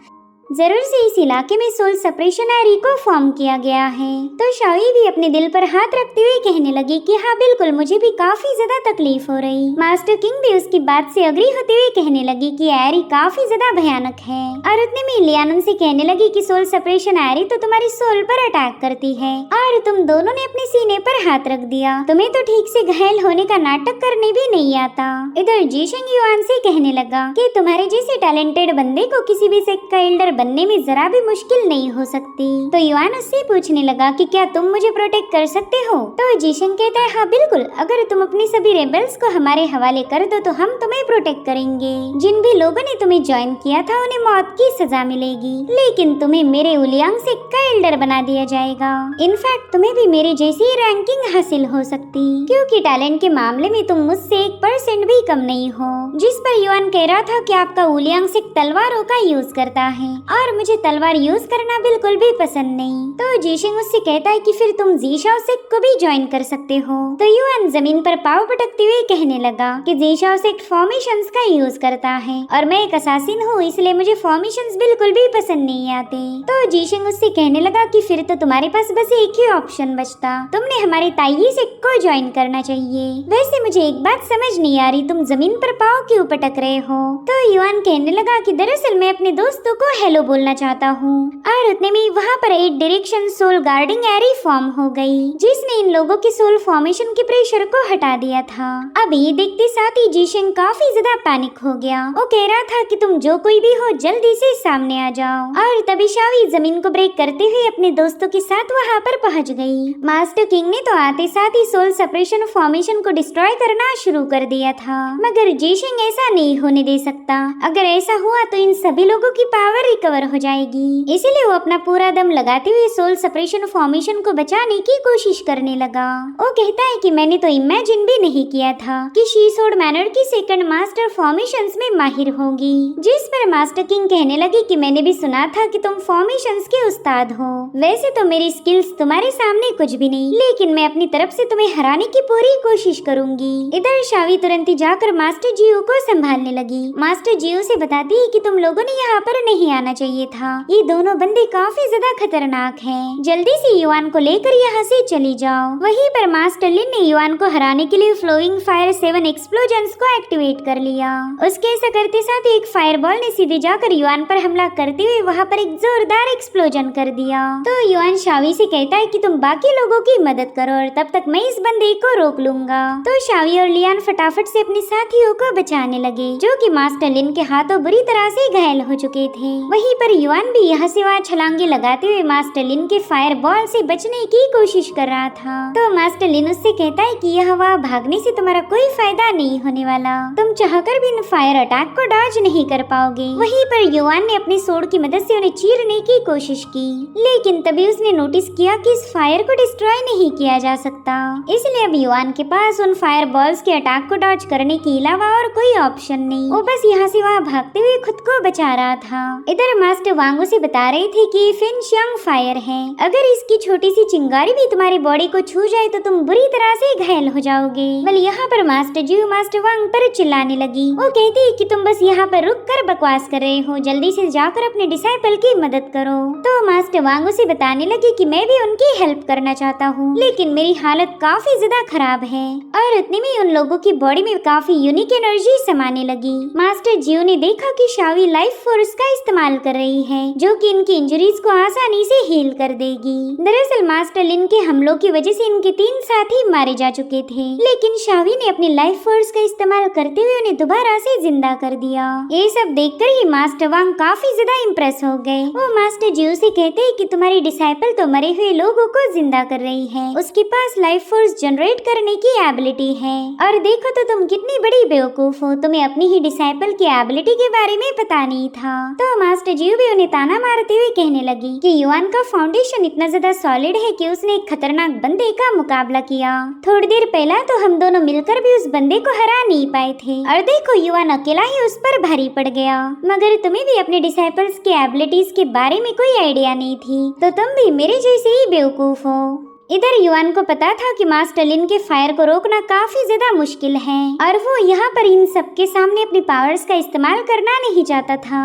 जरूर से इस इलाके में सोल सेपरेशन एरी को फॉर्म किया गया है। तो शावी भी अपने दिल पर हाथ रखते हुए कहने लगी कि हाँ बिल्कुल, मुझे भी काफी ज्यादा तकलीफ हो रही। मास्टर किंग भी उसकी बात से अग्री होते हुए कहने लगी कि एरी काफी ज्यादा भयानक है और उतने में लियान उनसे कहने लगी कि सोल सेपरेशन एरी तो तुम्हारी सोल पर अटैक करती है और तुम दोनों ने अपने सीने पर हाथ रख दिया, तुम्हें तो ठीक से घायल होने का नाटक करने भी नहीं आता। इधर जीशिंग युआन से कहने लगा कि तुम्हारे जैसे टैलेंटेड बंदे को किसी भी सेक्ट का एल्डर बनने में जरा भी मुश्किल नहीं हो सकती। तो युआन उससे पूछने लगा कि क्या तुम मुझे प्रोटेक्ट कर सकते हो? तो जीशिंग कहता है हाँ बिल्कुल, अगर तुम अपने सभी रेबल्स को हमारे हवाले कर दो तो हम तुम्हें प्रोटेक्ट करेंगे। जिन भी लोगों ने तुम्हें ज्वाइन किया था उन्हें मौत की सजा मिलेगी, लेकिन तुम्हें मेरे उलियांग सेक्ट का एल्डर बना दिया जाएगा। इनफैक्ट तुम्हें भी मेरे जैसी रैंकिंग हासिल हो सकती, क्योंकि टैलेंट के मामले में तुम मुझसे 1% भी कम नहीं हो। जिस पर युआन कह रहा था कि आपका उलियांग सेक्ट तलवारों का यूज करता है और मुझे तलवार यूज करना बिल्कुल भी पसंद नहीं। तो जीशिंग उससे कहता है कि फिर तुम जी शाओसेक्ट को भी ज्वाइन कर सकते हो। तो युआन जमीन पर पाँव पटकते हुए कहने लगा कि जी शाओसेक्ट फॉर्मेशंस का यूज करता है और मैं एक असासिन हूँ, इसलिए मुझे फॉर्मेशंस बिल्कुल भी पसंद नहीं आते। तो जीशिंग उससे कहने लगा कि फिर तो तुम्हारे पास बस एक ही ऑप्शन बचता, तुमने हमारे ताई सेक्ट को ज्वाइन करना चाहिए। वैसे मुझे एक बात समझ नहीं आ रही, तुम जमीन पर पाँव क्यों पटक रहे हो? तो युआन कहने लगा कि दरअसल मैं अपने दोस्तों को हेलो बोलना चाहता हूँ। और उतने में वहाँ पर 8 डायरेक्शन सोल गार्डिंग एरी फॉर्म हो गई, जिसने इन लोगों के सोल फॉर्मेशन के प्रेशर को हटा दिया था। अब ये देखते साथ ही जीशिंग काफी ज्यादा पैनिक हो गया। वो कह रहा था कि तुम जो कोई भी हो जल्दी से सामने आ जाओ। और तभी शावी जमीन को ब्रेक करते हुए अपने दोस्तों के साथ वहाँ पर पहुँच गई। मास्टर किंग ने तो आते साथ ही सोल सेपरेशन फॉर्मेशन को डिस्ट्रॉय करना शुरू कर दिया था, मगर जीशिंग ऐसा नहीं होने दे सकता। अगर ऐसा हुआ तो इन सभी लोगों की पावर रिकवर हो जाएगी। इसीलिए वो अपना पूरा दम लगाते हुए सोल सेपरेशन फॉर्मेशन को बचाने की कोशिश करने लगा। वो कहता है कि मैंने तो इमेजिन भी नहीं किया था कि शी सोड मैनर की सेकंड मास्टर फॉर्मेशंस में माहिर होगी। जिस पर मास्टर किंग कहने लगे कि मैंने भी सुना था कि तुम फॉर्मेशंस के उस्ताद हो। वैसे तो मेरी स्किल्स तुम्हारे सामने कुछ भी नहीं, लेकिन मैं अपनी तरफ से तुम्हें हराने की पूरी कोशिश करूंगी। इधर शावी तुरंत ही जाकर मास्टर जियो को संभालने लगी। मास्टर जियो से बताती है कि तुम लोगों ने यहाँ पर नहीं आना चाहिए था, ये दोनों बंदे काफी ज्यादा खतरनाक हैं। जल्दी से युआन को लेकर यहाँ से चली जाओ। वहीं पर मास्टर लिन ने युआन को हराने के लिए फ्लोइंग फायर 7 एक्सप्लोजन्स को एक्टिवेट कर लिया। उसके ऐसा करते साथ एक फायरबॉल ने सीधे जाकर युआन पर हमला करते हुए वहाँ पर एक जोरदार एक्सप्लोजन कर दिया। तो युआन शावी से कहता है कि तुम बाकी लोगों की मदद करो और तब तक मैं इस बंदे को रोक लूंगा। तो शावी और लियान फटाफट से अपने साथियों को बचाने लगे, जो कि मास्टर लिन के हाथों बुरी तरह से घायल हो चुके थे। वहीं पर युआन भी यहाँ से वहाँ छलांगे लगाते हुए मास्टर लिन के फायर बॉल से बचने की कोशिश कर रहा था। तो मास्टर लिन उससे कहता है कि यह वहाँ भागने से तुम्हारा कोई फायदा नहीं होने वाला, तुम चाहकर भी इन फायर अटैक को डॉज नहीं कर पाओगे। वहीं पर युआन ने अपनी सोड की मदद से उन्हें चीरने की कोशिश की, लेकिन तभी उसने नोटिस किया कि इस फायर को डिस्ट्रॉय नहीं किया जा सकता। इसलिए अब युआन के पास उन फायर बॉल्स के अटैक को डॉज करने के अलावा और कोई ऑप्शन नहीं। वो बस यहाँ से वहाँ भागते हुए खुद को बचा रहा था। इधर मास्टर वांगो से बता रहे थे कि फिनशियांग फायर है, अगर इसकी छोटी सी चिंगारी भी तुम्हारी बॉडी को छू जाए तो तुम बुरी तरह से घायल हो जाओगे। बल यहाँ पर मास्टर जियो मास्टर वांग पर चिल्लाने लगी। वो कहती है कि तुम बस यहाँ पर रुक कर बकवास कर रहे हो, जल्दी से जाकर अपने डिसाइपल की मदद करो। तो मास्टर वांगो से बताने लगी कि मैं भी उनकी हेल्प करना चाहता हूँ, लेकिन मेरी हालत काफी ज्यादा खराब है। और इतने में उन लोगों की बॉडी में काफी यूनिक एनर्जी समाने लगी। मास्टर जियो ने देखा कि शावी लाइफ फोर्स का इस्तेमाल कर रही है, जो कि इनकी इंजरीज को आसानी से हील कर देगी। दरअसल मास्टर लिन के हमलों की वजह से इनके 3 साथी मारे जा चुके थे, लेकिन शावी ने अपनी लाइफ फोर्स का इस्तेमाल करते हुए उन्हें दोबारा से जिंदा कर दिया। ये सब देखकर ही मास्टर वांग काफी ज्यादा इम्प्रेस हो गए। वो मास्टर जियो से कहते हैं कि तुम्हारी डिसाइपल तो मरे हुए लोगों को जिंदा कर रही है, उसके पास लाइफ फोर्स जनरेट करने की एबिलिटी है। और देखो तो तुम कितनी बड़ी बेवकूफ हो, तुम्हें अपनी ही डिसाइपल की एबिलिटी के बारे में पता नहीं था। तो मास्टर जियो भी उन्हें ताना मारते हुए कहने लगी कि युआन का फाउंडेशन इतना ज्यादा सॉलिड है कि उसने एक खतरनाक बंदे का मुकाबला किया। थोड़ी देर पहले तो हम दोनों मिलकर भी उस बंदे को हरा नहीं पाए थे, और देखो युआन अकेला ही उस पर भारी पड़ गया। मगर तुम्हें भी अपने डिसाइपल्स के एबिलिटीज के बारे में कोई आइडिया नहीं थी, तो तुम भी मेरे जैसे ही बेवकूफ हो। इधर युआन को पता था कि मास्टर लिन के फायर को रोकना काफी ज्यादा मुश्किल है, और वो यहाँ पर इन सबके सामने अपनी पावर्स का इस्तेमाल करना नहीं चाहता था।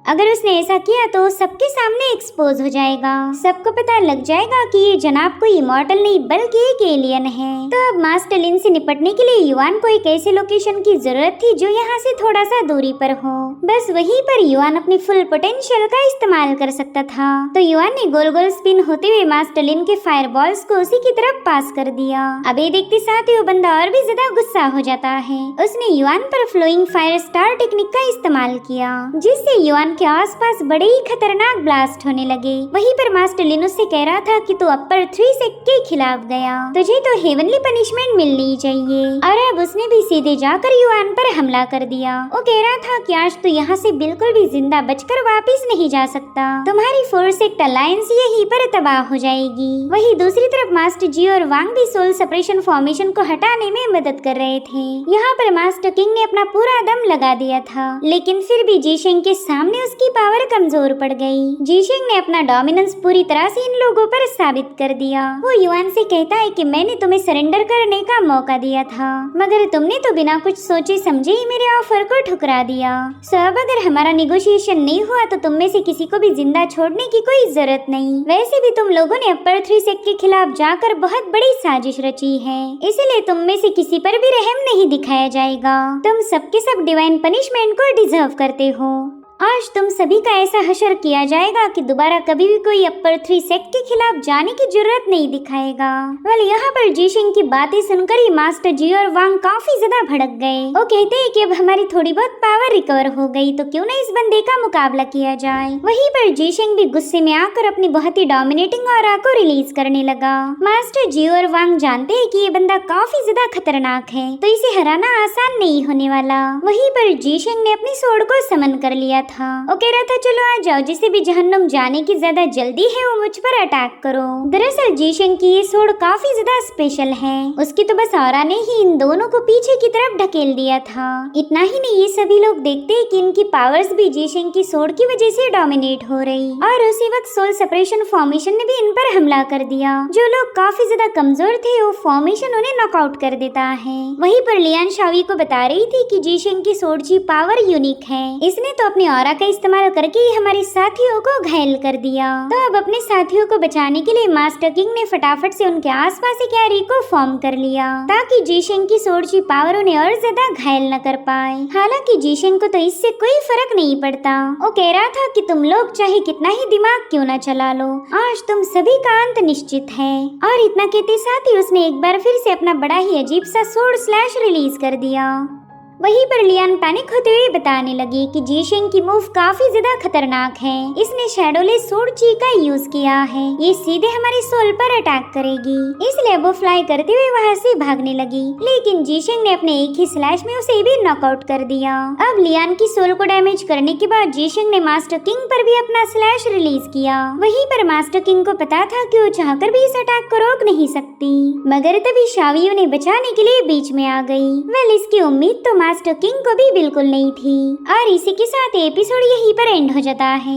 अगर उसने ऐसा किया तो सबके सामने एक्सपोज हो जाएगा, सबको पता लग जाएगा कि ये जनाब कोई इमॉर्टल नहीं बल्कि एक एलियन है। तो अब मास्टर लिन से निपटने के लिए युआन को एक ऐसे लोकेशन की जरूरत थी जो यहाँ से थोड़ा सा दूरी पर हो। बस वहीं पर युआन अपनी फुल पोटेंशियल का इस्तेमाल कर सकता था। तो युआन ने गोल गोल स्पिन होते हुए मास्टर लिन के फायर बॉल्स को उसी की तरफ पास कर दिया। अब ये देखते साथ ही वो बंदा और भी ज्यादा गुस्सा हो जाता है। उसने युआन पर फ्लोइंग फायर स्टार टेक्निक का इस्तेमाल किया, जिससे युआन के आसपास बड़े ही खतरनाक ब्लास्ट होने लगे। वहीं पर मास्टर लिन उससे कह रहा था कि तू अपर 3 सेक्ट के खिलाफ गया, तुझे तो हेवनली पनिशमेंट मिलनी चाहिए। और अब उसने भी सीधे जाकर युआन पर हमला कर दिया। वो कह रहा था कि आज तो यहाँ से बिल्कुल भी जिंदा बचकर वापस नहीं जा सकता, तुम्हारी 4 सेक्ट अलायंस यहीं पर तबाह हो जाएगी। वहीं दूसरी तरफ मास्टर जियो और वांग भी सोल सेपरेशन फॉर्मेशन को हटाने में मदद कर रहे थे। यहाँ पर मास्टर किंग ने अपना पूरा दम लगा दिया था, लेकिन फिर भी जीशेंग के सामने में उसकी पावर कमजोर पड़ गई। जीशेंग ने अपना डोमिनेंस पूरी तरह से इन लोगों पर साबित कर दिया। वो युआन से कहता है कि मैंने तुम्हें सरेंडर करने का मौका दिया था, मगर तुमने तो बिना कुछ सोचे समझे ही मेरे ऑफर को ठुकरा दिया। सो अब अगर हमारा निगोशिएशन नहीं हुआ तो तुम में से किसी को भी जिंदा छोड़ने की कोई जरूरत नहीं। वैसे भी तुम लोगों ने अपर 3 सेक्ट के खिलाफ जाकर बहुत बड़ी साजिश रची है, इसलिए तुम में से किसी पर भी रहम नहीं दिखाया जाएगा। तुम सबके सब डिवाइन पनिशमेंट को डिजर्व करते हो। आज तुम सभी का ऐसा हशर किया जाएगा कि दोबारा कभी भी कोई अपर 3 सेक्ट के खिलाफ जाने की जरूरत नहीं दिखाएगा। वेल यहाँ पर जीशिंग की बातें सुनकर ही मास्टर जी और वांग काफी ज्यादा भड़क गए। वो कहते हैं कि अब हमारी थोड़ी बहुत पावर रिकवर हो गई तो क्यों न इस बंदे का मुकाबला किया जाए। वहीं पर जीशिंग भी गुस्से में आकर अपनी बहुत ही डोमिनेटिंग ऑरा को रिलीज करने लगा। मास्टर जी और वांग जानते हैं कि ये बंदा काफी ज्यादा खतरनाक है, तो इसे हराना आसान नहीं होने वाला। वहीं पर जीशिंग ने अपनी सोर्ड को समन कर लिया था। वो कह रहा था चलो आ जाओ, जिसे भी जहन्नुम जाने की ज्यादा जल्दी है वो मुझ पर अटैक करो। दरअसल जीशेंग की ये सोर्ड काफी ज्यादा स्पेशल है, उसकी तो बस ऑरा ने ही इन दोनों को पीछे की तरफ ढकेल दिया था। इतना ही नहीं, ये सभी लोग देखते हैं कि इनकी पावर्स भी जीशेंग की सोर्ड की वजह से डोमिनेट हो रही। और उसी वक्त सोल सेपरेशन फॉर्मेशन ने भी इन पर हमला कर दिया। जो लोग काफी ज्यादा कमजोर थे वो फॉर्मेशन उन्हें नॉकआउट कर देता है। वहीं पर लियान शावी को बता रही थी कि जीशेंग की सोर्ड की पावर यूनिक है, इसने तो अपनी ऑरा का इस्तेमाल करके ही हमारे साथियों को घायल कर दिया। तो अब अपने साथियों को बचाने के लिए मास्टर किंग ने फटाफट से उनके आसपास एक कैरी को फॉर्म कर लिया, ताकि जीशेंग की सोर्ड की पावर उन्हें और ज्यादा घायल न कर पाए। हालांकि जीशेंग को तो इससे कोई फर्क नहीं पड़ता। वो कह रहा था कि तुम लोग चाहे कितना ही दिमाग क्यों न चला लो, आज तुम सभी का अंत निश्चित है। और इतना कहते साथ ही उसने एक बार फिर से अपना बड़ा ही अजीब सा सोर्ड स्लैश रिलीज कर दिया। वहीं पर लियान पैनिक होते हुए बताने लगी कि जीशेंग की मूव काफी ज्यादा खतरनाक है, इसने शैडोलेस सोर्ड ची का यूज किया है, ये सीधे हमारे सोल पर अटैक करेगी। इसलिए वो फ्लाई करते हुए वहाँ से भागने लगी, लेकिन जीशेंग ने अपने एक ही स्लैश में उसे भी नॉकआउट कर दिया। अब लियान की सोल को डैमेज करने के बाद जीशेंग ने मास्टर किंग पर भी अपना स्लैश रिलीज किया। वहीं पर मास्टर किंग को पता था कि वो चाहकर भी इस अटैक को रोक नहीं सकती, मगर तभी शावी उन्हें बचाने के लिए बीच में आ गई। वेल इसकी उम्मीद तो मास्टर किंग को भी बिल्कुल नहीं थी। और इसी के साथ एपिसोड यहीं पर एंड हो जाता है।